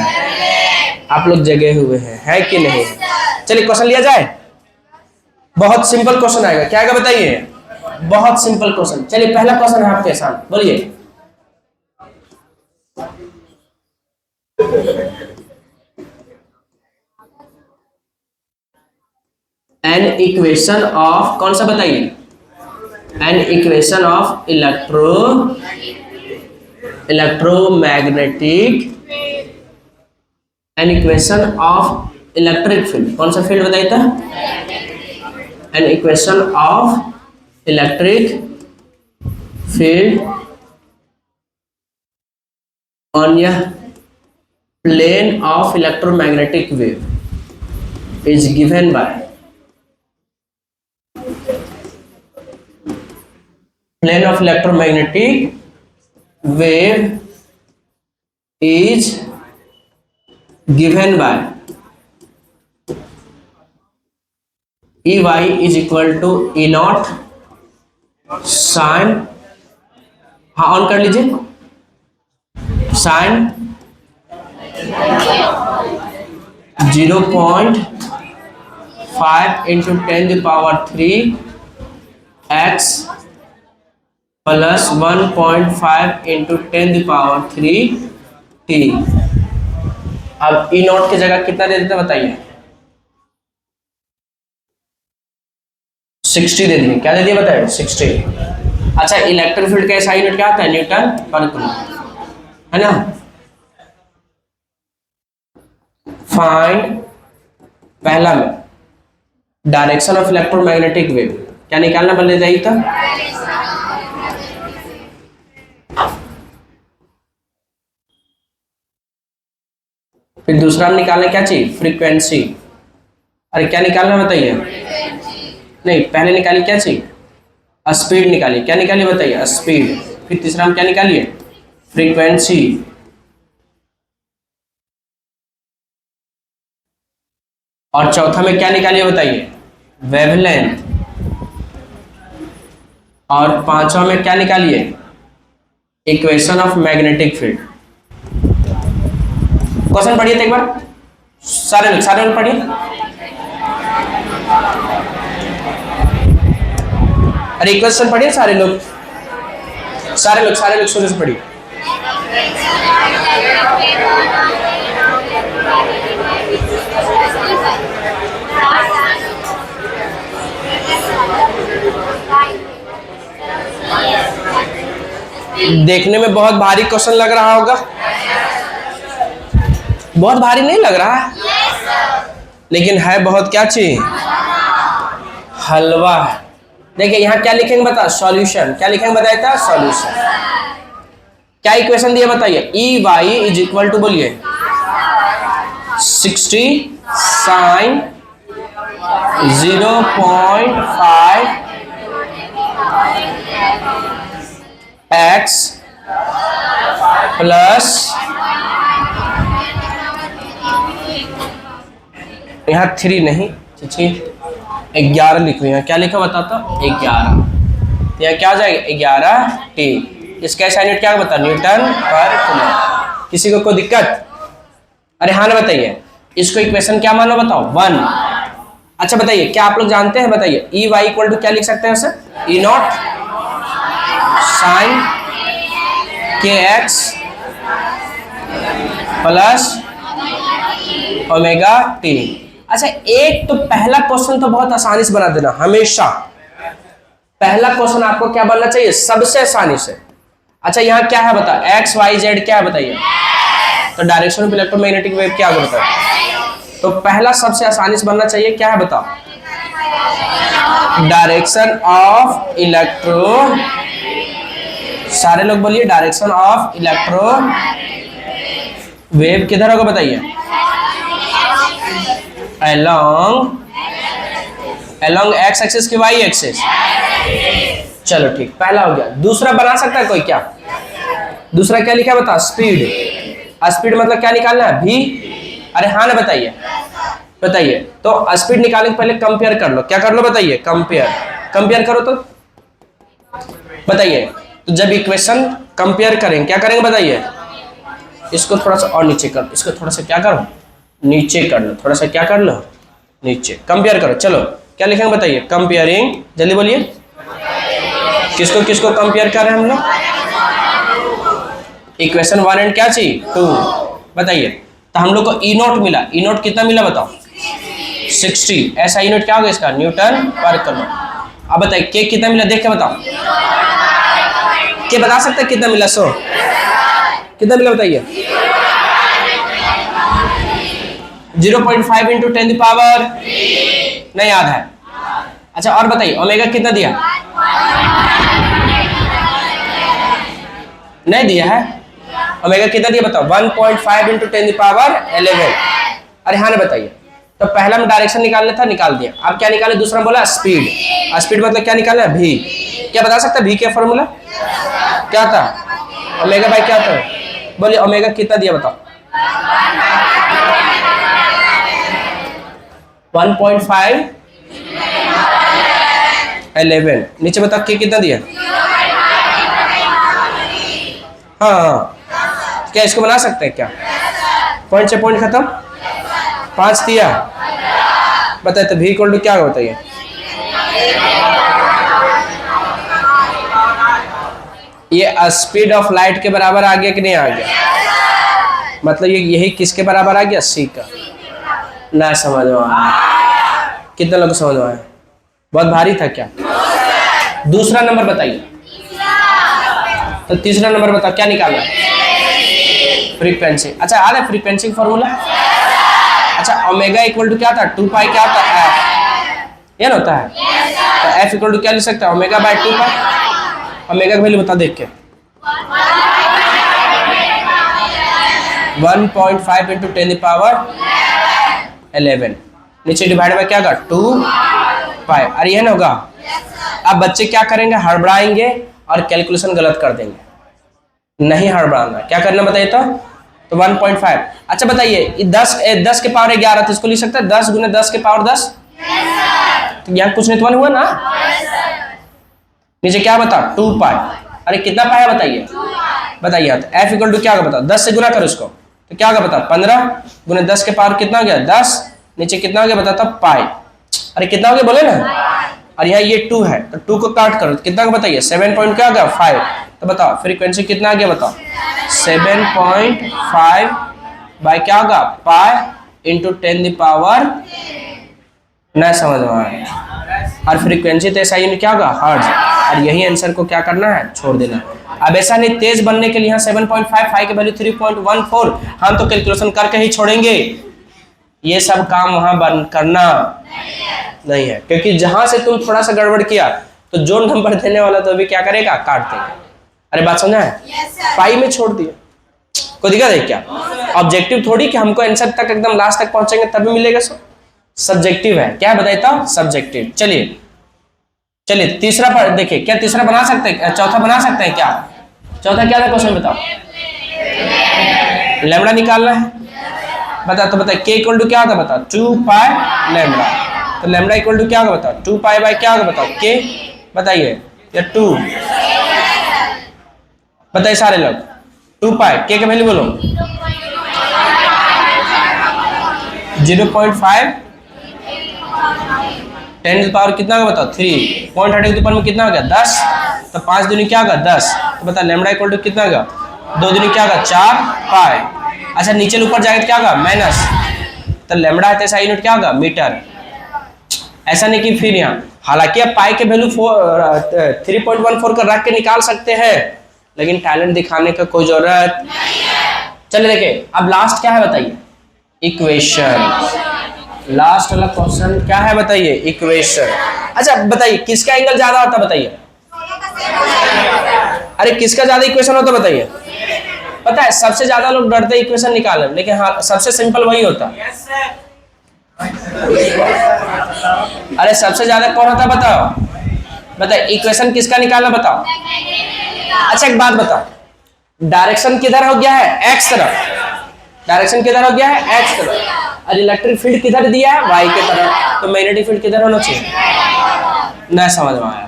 आप लोग जगे हुए हैं, है कि नहीं? चलिए क्वेश्चन लिया जाए। बहुत सिंपल क्वेश्चन आएगा। क्या आएगा बताइए? बहुत सिंपल क्वेश्चन। चलिए पहला क्वेश्चन है आपके सामने, बोलिए। एन इक्वेशन ऑफ, कौन सा बताइए? An equation of electromagnetic, an equation of electric field. कौन सा फील्ड बताइए था? An equation of electric field on y plane of electromagnetic wave is given by plane of electromagnetic wave is given by EY is equal to E naught sin, हाँ on कर लीजिए, sin 0.5 into 10 to the power 3 x plus 1.5 into 10⁻³ t। अब ई not की जगह कितना दे देते बताइए? 60 दे दिए। क्या दे दिए बताइए? 60। अच्छा, इलेक्ट्रिक फील्ड का एसआई यूनिट क्या आता है? न्यूटन पर कूलम, है ना। फाइंड पहला में डायरेक्शन ऑफ इलेक्ट्रोमैग्नेटिक वेव, क्या निकालना बोले जाइए था? फिर दूसरा हम निकालना क्या चाहिए? फ्रीक्वेंसी। अरे क्या निकालना बताइए? नहीं, पहले निकालिए क्या चाहिए? स्पीड निकालिए। क्या निकालिए बताइए? स्पीड। फिर तीसरा हम क्या निकालिए? फ्रीक्वेंसी। और चौथा में क्या निकालिए बताइए? वेवलेंथ। और पांचवा में क्या निकालिए? Equation of magnetic field. Question पढ़िए तो एक बार, सारे लोग पढ़िए। अरे क्वेश्चन पढ़िए सारे लोग शुरू से पढ़िए। देखने में बहुत भारी क्वेश्चन लग रहा होगा, बहुत भारी नहीं लग रहा है? लेकिन है बहुत क्या चीज? हलवा है। देखिए यहाँ क्या लिखेंगे बता? सॉल्यूशन। क्या लिखेंगे बताया था? सॉल्यूशन। क्या इक्वेशन दिया बताइए? E Y is equal to, बोलिए, 60 साइन 0.5 x प्लस, यहाँ 3 नहीं, 11 लिखो। यहाँ क्या लिखा बताता? 11। यहाँ क्या आ जाएगा? 11t। इसका एसआई यूनिट क्या बता? न्यूटन पर कूलम। किसी को कोई दिक्कत? अरे हाँ ना बताइए, इसको इक्वेशन क्या मानो बताओ? 1। अच्छा बताइए, क्या आप लोग जानते हैं? बताइए ई वाई इक्वल टू क्या लिख सकते हैं उसे? ई नॉट साइन के एक्स प्लस ओमेगा टी। अच्छा, एक तो पहला क्वेश्चन तो बहुत आसानी से बना देना हमेशा। पहला क्वेश्चन आपको क्या बनना चाहिए? सबसे आसानी से। अच्छा यहाँ क्या है बता? एक्स वाई जेड क्या है बताइए? तो डायरेक्शन ऑफ इलेक्ट्रोमैग्नेटिक वेव क्या है बता? तो पहला सबसे आसानी से बनना चाहिए, क्या है बता? डायरेक्शन ऑफ इलेक्ट्रो, सारे लोग बोलिए, डायरेक्शन ऑफ इलेक्ट्रो वेव किधर होगा बताइए? along x एक्सिस की y एक्सिस। चलो ठीक, पहला हो गया। दूसरा बना सकता है कोई? क्या दूसरा क्या लिखा बता? स्पीड। स्पीड मतलब क्या निकालना है? v। अरे हाँ ना बताइए, बताइए। तो स्पीड निकालने के पहले कंपेयर कर लो। क्या कर लो बताइए? कंपेयर करो तो बताइए। तो जब इक्वेशन कंपेयर करेंगे क्या करेंगे बताइए? इसको थोड़ा सा और नीचे कर, इसको थोड़ा सा क्या करो? नीचे कर लो, थोड़ा सा क्या कर लो? नीचे। कंपेयर करो। चलो क्या लिखेंगे बताइए? कंपेयरिंग। जल्दी बोलिए, किसको किसको कंपेयर कर रहे हैं हम लोग? इक्वेशन 1 एंड क्या चाहिए? 2। बताइए। तो हम लोग को ई नोट मिला। ई नोट कितना मिला बताओ? 60। ऐसा ई नोट क्या होगा इसका? न्यूटन पर कूलम। अब बताइए के कितना मिला? देख के बताओ, के बता सकते कितना मिला? 100 कितना मिला बताइए? 0.5 इंटू 10 पावर नहीं याद है। अच्छा और बताइए ओमेगा कितना दिया? नहीं दिया है। ओमेगा कितना दिया बताओ? 1.5 इंटू 10 पावर 11। अरे हाँ ना बताइए। तो पहला में डायरेक्शन निकालना था, निकाल दिया। अब क्या निकाले? दूसरा बोला स्पीड। स्पीड मतलब क्या निकालना है? भी। क्या बता सकता है भी का फॉर्मूला क्या था? ओमेगा बाई क्या था? बोलिए ओमेगा कितना दिया बताओ? 1.5 11। नीचे बताओ के कितना दिया? हाँ, क्या इसको बना सकते हैं क्या? पॉइंट से पॉइंट खत्म। 5 दिया। बताए तो भी इक्वल टू क्या होता है? ये स्पीड ऑफ लाइट के बराबर आ गया कि नहीं आ गया? मतलब ये यही किसके बराबर आ गया? c का। ना समझ में आया? कितने लोग समझ में आया? बहुत भारी था क्या? दूसरा नंबर बताइए। तो तीसरा नंबर बताओ क्या निकाला? फ्रीक्वेंसी। अच्छा याद है फ्रीक्वेंसी फॉर्मूला? अच्छा ओमेगा इक्वल टू क्या था? 2 पाई क्या होता है? एफ। ये ना होता है? तो एफ इक्वल टू क्या लिख सकते हैं? Omega by 2 pi. ओमेगा का वैल्यू बता देख के। 1.5 इंटू 10 पावर 11 नीचे डिवाइड बाय क्या होगा? 2 पाई। अरे ये ना होगा? अब बच्चे क्या करेंगे? हड़बड़ाएंगे और कैलकुलेशन गलत कर देंगे। नहीं हड़बड़ाना। क्या करना बताइए तो 1.5। अच्छा बताइए 10 के पावर 11 तो इसको लिख सकते हैं 10 गुने 10 के पावर 10। तो यहाँ कुछ नहीं तो हुआ ना? नीचे क्या बता? 2 पाई। अरे कितना पाया बताइए? बताइए तो एफ इक्वल टू क्या होगा बताओ? 10 से गुना करो इसको तो क्या होगा बताओ? 15 गुने 10 के पावर कितना हो गया? 10। नीचे कितना हो गया बताता? पाई। अरे कितना हो गया बोले ना? और यहाँ ये 2 है तो 2 को काट करो तो कितना का बताइए? 7 पॉइंट क्या हो गया? 5। तो बताओ फ्रीक्वेंसी कितना आ गया बताओ? 7.5 बाय क्या होगा? Pi into 10 power. ना समझ में आया? और फ्रीक्वेंसी तो ऐसा यूनिट क्या होगा? हर्ट्ज। और यही आंसर को क्या करना है? छोड़ देना। अब ऐसा नहीं तेज बनने के लिए यहाँ 7.5 की वैल्यू 3.14 हम तो कैलकुलेशन करके ही छोड़ेंगे। ये सब काम वहां बंद करना नहीं है क्योंकि जहां से तुम थोड़ा सा गड़बड़ किया तो जो नंबर देने वाला तो अभी क्या करेगा? काट देगा। अरे बात समझा है? पाई में छोड़ दिया। कोई दिक्कत है क्या? ऑब्जेक्टिव थोड़ी कि हमको आंसर तक एकदम लास्ट तक पहुंचेंगे तभी मिलेगा। सब्जेक्टिव है। क्या बताता हूं? सब्जेक्टिव। चलिए तीसरा पर देखिए। क्या तीसरा बना सकते हैं? चौथा बना सकते हैं क्या? चौथा क्या था क्वेश्चन बताओ? लैम्बडा निकालना है। बता तो बताइए के इक्वल टू क्या होता है बताओ? 2 पाई लैम्बडा। तो लैम्बडा इक्वल टू क्या होगा बताओ? 2 पाई बाय क्या होगा बताओ? के। बताइए या 2 बताइए सारे लोग। 2 पाई के वैल्यू बोलो। 0.5 10 पावर कितना होगा बताओ? 3 पॉइंट हटे ऊपर में कितना हो गया? 10। तो 5 दूनी क्या होगा? 10। तो बता लैम्बडा इक्वल टू कितना होगा? 2 दूनी क्या होगा? 4 पाई। अच्छा नीचे ऊपर जाएगा क्या होगा? माइनस। तो लैम्बडा है तो ऐसा यूनिट क्या होगा? मीटर। ऐसा नहीं कि फिर यहाँ हालांकि आप पाई के वैल्यू 3.14 का रख के निकाल सकते हैं लेकिन टैलेंट दिखाने का कोई जरूरत नहीं है। चलिए देखिए अब लास्ट क्या है बताइए? इक्वेशन। लास्ट वाला क्वेश्चन क्या है बताइए? इक्वेशन। अच्छा बताइए किसका एंगल ज्यादा होता बताइए? अरे किसका ज्यादा इक्वेशन होता बताइए? पता है सबसे ज्यादा लोग डरते हैं इक्वेशन निकालने लेकिन हाँ सबसे सिंपल वही होता। अरे सबसे ज्यादा कौन होता बताओ? बताइए इक्वेशन किसका निकालना बताओ? अच्छा एक बात बताओ डायरेक्शन किधर हो गया है? एक्स तरफ। डायरेक्शन किधर हो गया है? एक्स तरफ। और इलेक्ट्रिक फील्ड किधर दिया है? वाई के तरफ। तो मैग्नेटिक फील्ड किधर होना चाहिए? ना समझ में आया?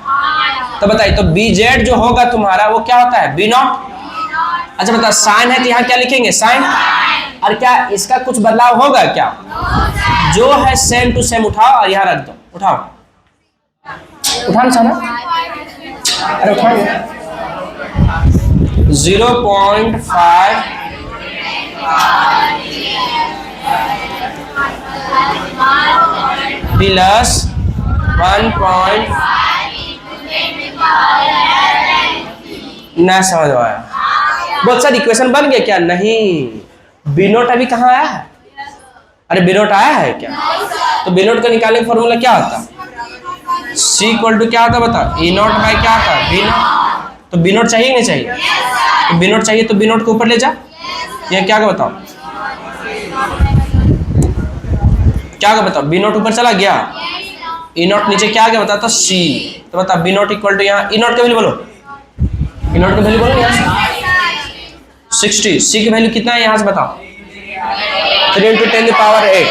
तो बताइए तो बी जेड जो होगा तुम्हारा वो क्या होता है? B naught. अच्छा बता साइन है तो यहाँ क्या लिखेंगे? साइन। और क्या इसका कुछ बदलाव होगा क्या? जो है सेम टू सेम उठाओ और यहाँ रख दो। उठाओ उठाना सारा। अरे उठाओ 0.5 प्लस 1. ना समझ आया? बहुत सारी इक्वेशन बन गए क्या? नहीं। बी नोट अभी कहाँ आया है? अरे बी नोट आया है क्या? तो बी नोट का निकालने का फॉर्मूला क्या होता? C इक्वल टू क्या होता बताओ? E नोट बाय क्या होता? B naught. तो बी नोट चाहिए नहीं चाहिए? तो बी नोट चाहिए तो बी नोट को ऊपर ले जा। ये क्या का बताओ? क्या का बताओ? बी नोट ऊपर चला गया। E नोट नीचे क्या आ गया बताओ? तो C। तो बता बी नोट इक्वल टू यहाँ E नोट का वैल्यू बोलो। E नोट का वैल्यू बोलो यहाँ 60। C की वैल्यू कितना है यहाँ से बताओ? 3 इंटू 10 पावर 8।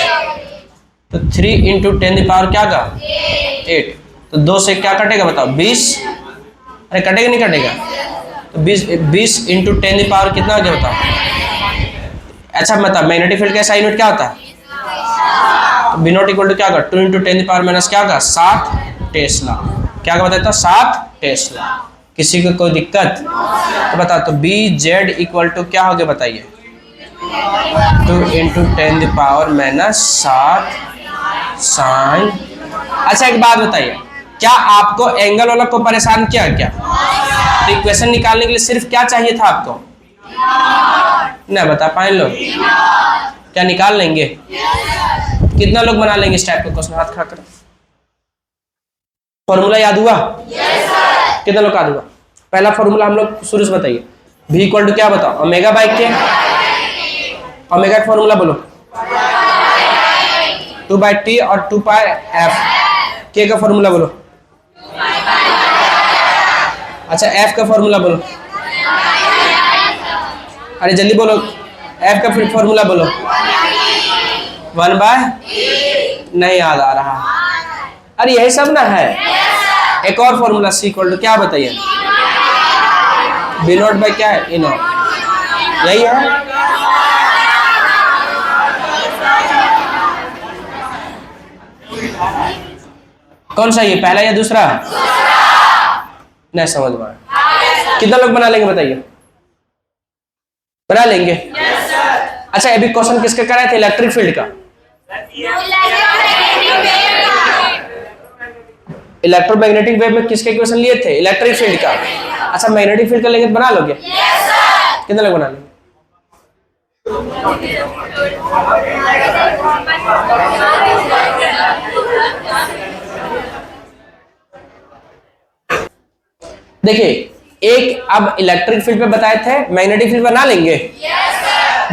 तो 3 इंटू 10 पावर क्या का? 8। तो 2 से क्या कटेगा बताओ? 20। अरे कटेगा नहीं कटेगा? तो 20 इंटू 10 पावर कितना हो गया बताओ? अच्छा बताओ मैग्नेटिक फील्ड का ऐसा यूनिट क्या होता है? तो बी नॉट इक्वल टू क्या होगा? 2 इंटू 10 पावर माइनस क्या होगा? 7 टेस्ला। क्या का बताता? 7 टेस्ला। किसी को कोई दिक्कत? तो बताओ, तो बी जेड इक्वल टू क्या हो गया बताइए? 2 इंटू 10⁻7 साइन। अच्छा एक बात बताइए, क्या आपको एंगल वाला को परेशान किया क्या? तो इक्वेशन निकालने के लिए सिर्फ क्या चाहिए था आपको? ना बता पाए लोग? क्या निकाल लेंगे? कितना लोग बना लेंगे इस टाइप का क्वेश्चन? हाथ खड़ा करो। फॉर्मूला याद हुआ? कितना लोग याद हुआ? पहला फॉर्मूला हम लोग शुरू से बताइए। v इक्वल टू क्या बताओ? ओमेगा बाई के। ओमेगा का फॉर्मूला बोलो। 2/t और 2πf। के का फॉर्मूला बोलो। अच्छा f का फॉर्मूला बोलो। अरे जल्दी बोलो, f का फॉर्मूला बोलो। 1/? नहीं याद आ रहा। अरे यही सब ना है। एक और फॉर्मूला c इक्वल टू क्या बताइए? b नॉट बाई क्या है? e not. यही है। कौन सा ये, पहला या दूसरा? नहीं समझ में आया। कितना लोग बना लेंगे बताइए? बना लेंगे? अच्छा अभी क्वेश्चन किसका कराए थे? इलेक्ट्रिक फील्ड का। इलेक्ट्रोमैग्नेटिक वेव में किसके क्वेश्चन लिए थे? इलेक्ट्रिक फील्ड का। अच्छा मैग्नेटिक फील्ड का लेंगे तो बना लोगे? कितना लोग बना लेंगे? देखिए एक अब इलेक्ट्रिक फील्ड पे बताए थे, मैग्नेटिक फील्ड बना लेंगे?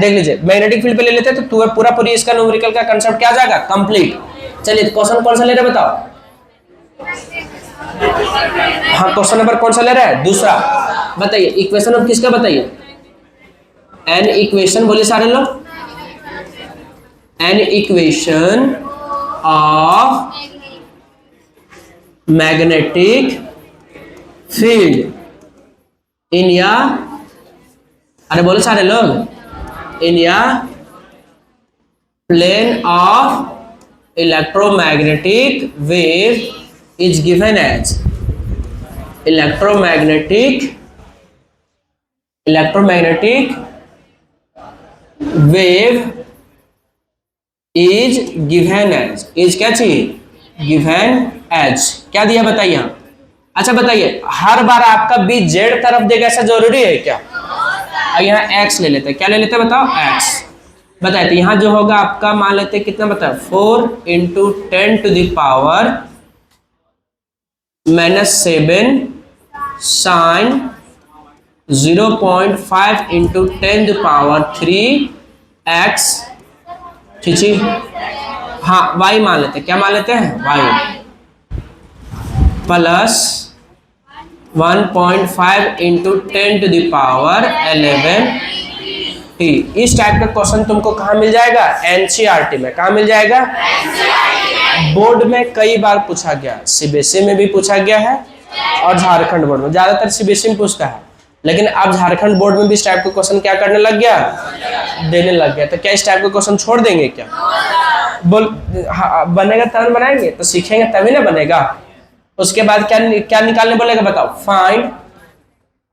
देख लीजिए मैग्नेटिक फील्ड पे ले लेते तो पूरी इसका न्यूमेरिकल का कांसेप्ट क्या आ जाएगा? कंप्लीट। चलिए क्वेश्चन कौन सा ले रहे बताओ? हाँ क्वेश्चन नंबर कौन सा ले रहा है? दूसरा। बताइए इक्वेशन ऑफ किसका बताइए? एन इक्वेशन बोले सारे लोग। An equation of magnetic field in या, अरे बोले सारे लोग, इन या plane of electromagnetic wave is given as electromagnetic wave is given as, is क्या चाहिए? given as क्या दिया बताइए? अच्छा बताइए हर बार आपका b z तरफ देगा ऐसा जरूरी है क्या? और यहाँ x ले लेते हैं, क्या ले लेते हैं बताओ? x। बताए तो यहाँ जो होगा आपका मान लेते हैं कितना बताओ? 4 इंटू 10⁻⁻⁷ साइन 0.5 इंटू 10⁻³ x। ठीक हाँ y मान लेते हैं, क्या मान लेते हैं? y plus 1.5 into 10⁻11 t। इस टाइप का क्वेश्चन तुमको कहाँ मिल जाएगा? एनसीईआरटी में। कहाँ मिल जाएगा? बोर्ड में कई बार पूछा गया, सीबीएसई में भी पूछा गया है और झारखंड बोर्ड में। ज्यादातर सीबीएसई में पूछता है, लेकिन अब झारखंड बोर्ड में भी इस टाइप का क्वेश्चन क्या करने लग गया? देने लग गया। तो क्या इस टाइप का क्वेश्चन छोड़ देंगे क्या? बोल बनेगा तब बनाएंगे, तो सीखेंगे तभी ना बनेगा। उसके बाद क्या क्या निकालने बोलेगा बताओ? फाइंड।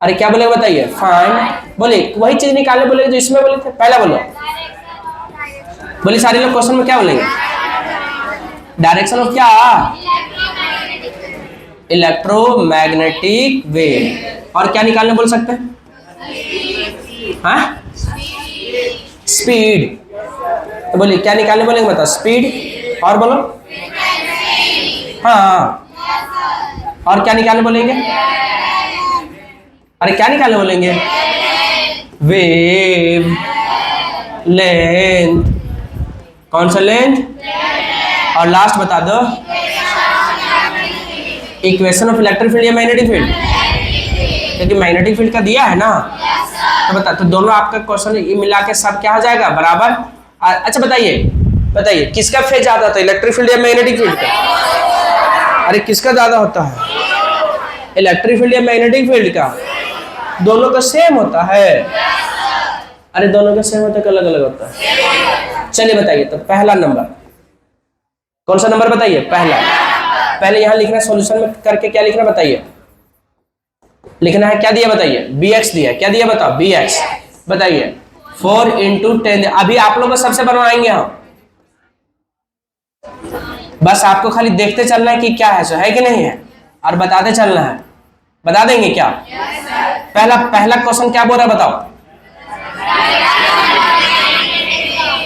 अरे क्या बोलेगा बताइए? फाइंड। बोले वही चीज निकालने बोलेगा जो इसमें बोले थे। पहला बोलो, बोले सारे लोग क्वेश्चन में क्या बोलेंगे? डायरेक्शन ऑफ क्या? Electromagnetic wave. और क्या निकालने बोल सकते हैं? हाँ स्पीड। तो बोलिए क्या निकालने बोलेंगे बताओ? स्पीड। और बोलो हाँ। और क्या निकालने बोलेंगे? अरे क्या निकालने बोलेंगे? Wave length. कौन सा लेंथ? और लास्ट बता दो इक्वेशन ऑफ इलेक्ट्रिक फील्ड या मैग्नेटिक फील्ड, क्योंकि मैग्नेटिक फील्ड का दिया है ना। तो बता, तो दोनों आपका क्वेश्चन मिला के सब क्या हो जाएगा? बराबर। अच्छा बताइए किसका फेज ज्यादा होता है? इलेक्ट्रिक फील्ड या मैग्नेटिक फील्ड का? अरे किसका ज्यादा होता है? इलेक्ट्रिक फील्ड या मैग्नेटिक फील्ड का? दोनों का सेम होता है? अरे दोनों का सेम होता है, अलग अलग होता है। चलिए बताइए, तो पहला नंबर कौन सा नंबर बताइए? पहला। पहले यहां लिखना, सॉल्यूशन में करके क्या लिखना बताइए? लिखना है, क्या दिया बताइए, bx दिया, क्या दिया बताओ, bx, बताइए 4 इंटू 10। अभी आप लोग को सबसे बनवाएंगे हम, बस आपको खाली देखते चलना है कि क्या है, सो है कि नहीं है, और बताते चलना है। बता देंगे क्या? पहला क्वेश्चन क्या बोल रहा है बताओ,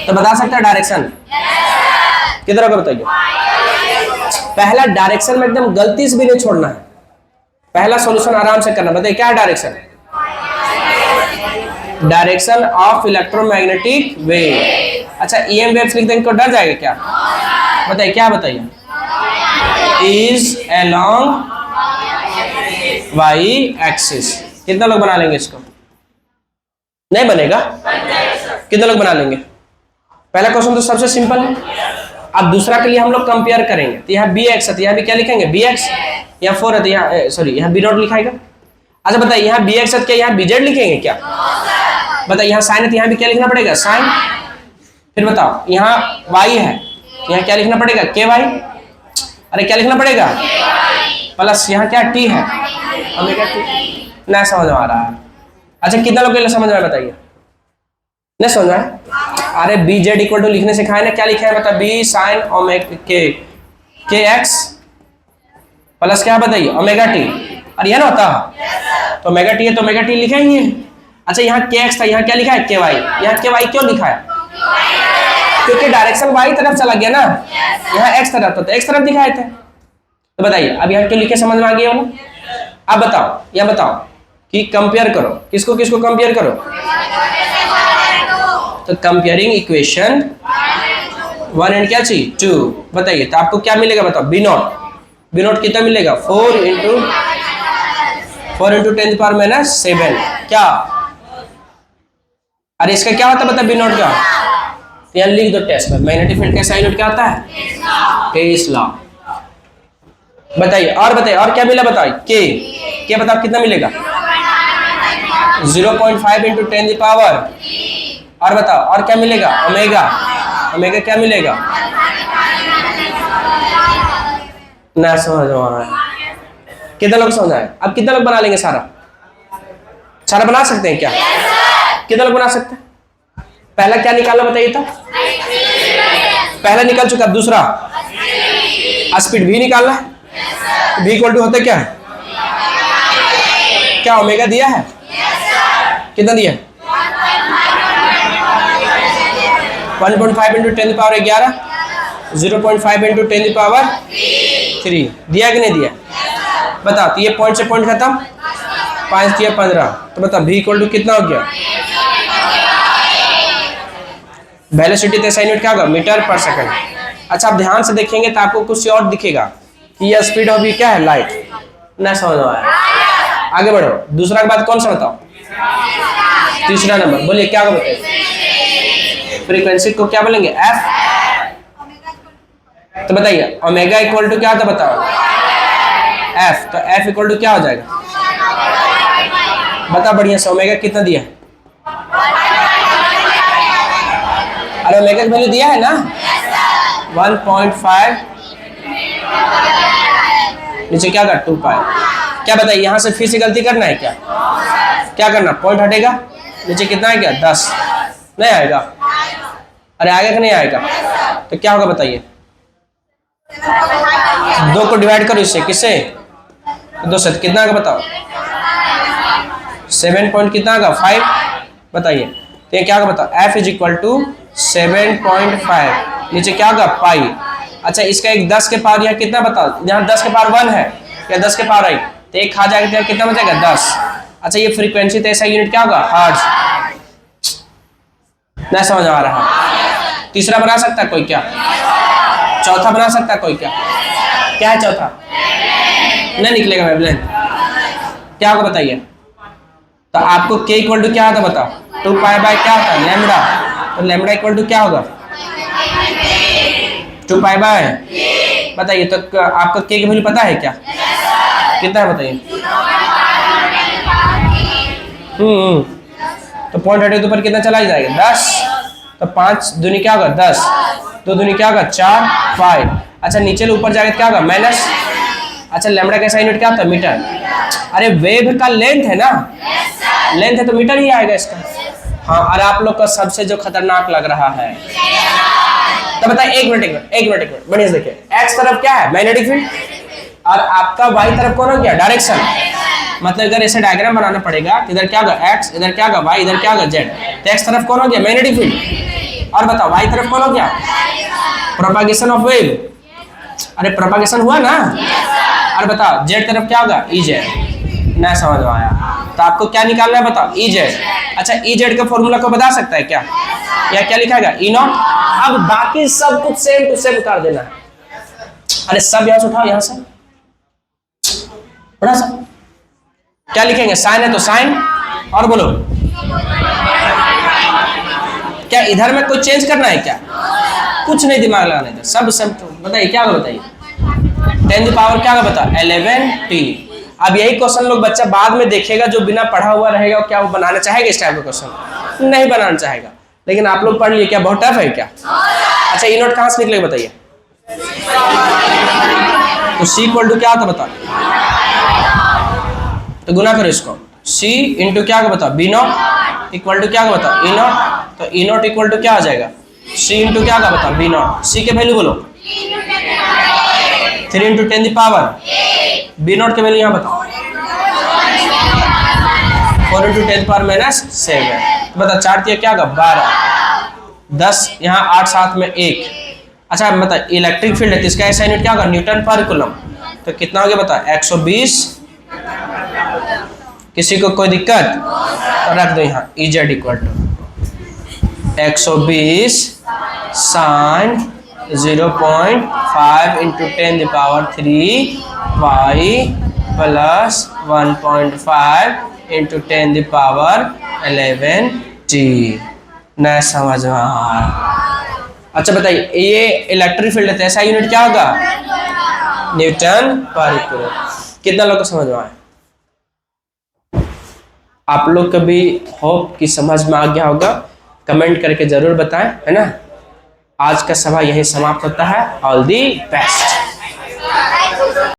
तो बता सकते हैं डायरेक्शन किधर होगा बताइए। पहला डायरेक्शन में एकदम गलती से भी नहीं छोड़ना है, पहला सॉल्यूशन आराम से करना। बताइए क्या है direction? Direction of electromagnetic wave. अच्छा EM वेव्स लिख देंगे तो डर जाएगा क्या? बताइए क्या, बताइए, इज अलोंग वाई एक्सिस। कितना लोग बना लेंगे इसको? नहीं बनेगा? कितने लोग बना लेंगे? पहला क्वेश्चन तो सबसे सिंपल है। अब दूसरा के लिए हम लोग कंपेयर करेंगे, तो यहाँ bx है, तो यहाँ भी क्या लिखेंगे bx, यहाँ 4 है तो यहाँ सॉरी यहाँ b नॉट लिखाएगा। अच्छा बताइए यहाँ bx है तो क्या यहाँ bz लिखेंगे क्या? बताइए यहाँ साइन है तो यहाँ भी क्या लिखना पड़ेगा, साइन। फिर बताओ यहाँ y है, यहाँ क्या लिखना पड़ेगा, ky। अरे क्या लिखना पड़ेगा, प्लस यहाँ क्या t है, ओमेगा t। ना समझ आ रहा है? अच्छा कितना लोग के लिए समझ में आया बताइए? नहीं समझ में आया? अरे bz इक्वल टू लिखने सिखाए ना, क्या लिखा है बता, b साइन ओमेगा के एक्स प्लस क्या बताइए ओमेगा टी, और यह ना होता तो ओमेगा टी है तो ओमेगा टी लिखेंगे। अच्छा यहाँ के एक्स था, यहाँ क्या लिखा है के वाई, यहाँ के वाई क्यों लिखा है? क्योंकि डायरेक्शन वाई तरफ चला गया ना, यहाँ एक्स तरफ तो एक्स तरफ दिखाए थे। तो बताइए अब यहाँ क्यों लिखे, समझ में आ गया बोलो? अब बताओ, यहाँ बताओ कि कंपेयर करो, किसको किसको कंपेयर करो, तो कंपेयरिंग इक्वेशन 1 एंड क्या चीज 2। बताइए तो आपको क्या मिलेगा बताओ, बी नॉट कितना मिलेगा, 4 इंटू 10⁻⁷ क्या? अरे इसका क्या होता है बता, बी नॉट का, तो यहाँ लिख दो टेस्ट में, मैग्नेटिक फील्ड का साइन नोट क्या होता है, केस लॉ। बताइए और बताइए और क्या मिला बताइए, के बताओ कितना मिलेगा, 0.5 इंटू 10⁻, और बताओ और क्या मिलेगा, ओमेगा क्या मिलेगा, ना समझ रहा है? कितना लोग समझ आए? अब कितना लोग बना लेंगे, सारा बना सकते हैं क्या? कितना लोग बना सकते हैं? पहला क्या निकाला बताइए तो, पहला निकल चुका, दूसरा स्पीड भी निकालना है, v इक्वल टू होता क्या है, क्या ओमेगा दिया है, कितना दिया, 1.5 इंटू 10⁻11, 0.5 इंटू 10⁻3 दिया कि नहीं दिया? बताओ तो ये पॉइंट से पॉइंट खत्म, 5 दिया 15, तो बताओ v इक्वल टू कितना हो गया, वेलोसिटी तो साइन यूनिट क्या होगा, मीटर पर सेकंड। अच्छा आप ध्यान से देखेंगे तो आपको कुछ और दिखेगा कि यह स्पीड ऑफ क्या है, लाइट। ना समझ में आया? आगे बढ़ो, दूसरा के बाद कौन सा बताओ, तीसरा नंबर बोलिए क्या होगा बताइए, फ्रीक्वेंसी को क्या बोलेंगे, f। तो बताइए ओमेगा इक्वल टू क्या होता बताओ, f, तो f इक्वल टू क्या हो जाएगा, बता बढ़िया से, ओमेगा कितना दिया है, अरे ओमेगा की वैल्यू दिया है ना, 1.5 नीचे क्या कर 2 पाई। क्या बताइए यहाँ से फिर से गलती करना है क्या, क्या करना, पॉइंट हटेगा, नीचे कितना है क्या 10, नहीं आएगा, अरे आएगा कि नहीं आएगा, तो क्या होगा बताइए, 2 को डिवाइड करो इससे, किससे, 2 से, कितना होगा बताओ, 7 पॉइंट कितना होगा 5। बताइए तो ये क्या होगा बताओ, f इज इक्वल टू 7.5 नीचे क्या होगा पाई। अच्छा इसका एक 10 के पावर यहाँ कितना बताओ, यहाँ 10 के पावर 1 है या 10 के पावर आई, तो एक खा जाएगा तो कितना बचेगा 10। अच्छा ये फ्रीक्वेंसी तो ऐसा यूनिट क्या होगा, हर्ट्ज। ना समझ आ रहा है? तीसरा बना सकता है कोई क्या, चौथा बना सकता है कोई क्या, क्या है चौथा, नहीं निकलेगा वेवलेंथ, क्या होगा बताइए, तो आपको k इक्वल टू क्या होता बताओ, 2 पाई बाय क्या होता है लैम्बडा, तो लैम्बडा इक्वल टू क्या होगा 2 पाई बाय, बताइए तो आपका k की वैल्यू पता है क्या, कितना है बताइए, तो पॉइंट हटे तो ऊपर कितना चला जाएगा 10, तो 5 दूनी क्या होगा 10, 2 दूनी क्या होगा 4 पाई। अच्छा नीचे ऊपर जाएगा क्या होगा माइनस, अच्छा लैम्बडा का ऐसा यूनिट क्या होता है? मीटर। अरे वेव का लेंथ है ना, लेंथ है तो मीटर ही आएगा इसका। हाँ, और आप लोग का सबसे जो खतरनाक लग रहा है तो बताइए, एक मिनट बढ़िया से देखिए, एक्स तरफ क्या है? मैग्नेटिक फील्ड, और आपका वाई तरफ कौन हो गया? डायरेक्शन। मतलब अगर ऐसे डायग्राम बनाना पड़ेगा, इधर क्या होगा? एक्स, इधर क्या होगा? वाई, इधर क्या होगा? जेड। तो एक्स तरफ कौन हो गया? Magnetic field. और बताओ वाई तरफ कौन हो गया? Propagation of wave. अरे प्रोपागेशन हुआ ना। और बताओ जेड तरफ क्या होगा? E Z. ना समझ में आया? तो आपको क्या निकालना है बताओ? E Z. अच्छा ई जेड का फॉर्मूला को बता सकता है क्या? या क्या लिखा है? ई नॉट। अब बाकी सब कुछ सेम टू सेम उतार देना है। अरे सब यहां से उठाओ, यहां से बड़ा सा क्या लिखेंगे? साइन है तो साइन, और बोलो क्या इधर में कोई चेंज करना है क्या? कुछ नहीं दिमाग लगाने दो, सब बताइए क्या होगा? बताइए 10 पावर क्या होगा? बताओ 11t। अब यही क्वेश्चन लोग बच्चा बाद में देखेगा, जो बिना पढ़ा हुआ रहेगा क्या वो बनाना चाहेगा इस टाइप का क्वेश्चन? नहीं बनाना चाहेगा। लेकिन आप लोग पढ़ लिए, क्या बहुत टफ है क्या? अच्छा ई नोट कहां से निकलेगा बताइए? तो सी इक्वल टू क्या होता बताओ? तो गुना करो इसको, सी इंटू क्या होगा बताओ? बी नॉट इक्वल टू क्या होगा बताओ? E not. तो ई नॉट इक्वल टू क्या आ जाएगा? सी इंटू क्या होगा बताओ? B not. सी के वैल्यू बोलो 3 इंटू 10 पावर। बी नॉट के वैल्यू यहाँ बताओ 4 इंटू 10 पावर माइनस 7। बता 4 दिया क्या होगा? 12। 10 यहाँ 8 7 में 1। अच्छा बता इलेक्ट्रिक फील्ड है तो इसका ऐसा यूनिट क्या होगा? न्यूटन पर कूलम। तो कितना हो गया बता? 120। किसी को कोई दिक्कत तो रख दो यहाँ E Z equal to 120 sine 0.5 into 10 power 3 Y plus 1.5 into 10 power 11 T. न समझ में आया? अच्छा बताइए ये इलेक्ट्रिक फील्ड है तो ऐसा यूनिट क्या होगा? न्यूटन पर कूलम। कितना लोग को समझ में आया? आप लोग को भी होप कि समझ में आ गया होगा, कमेंट करके जरूर बताएं, है ना। आज का सभा यही समाप्त होता है। All the best.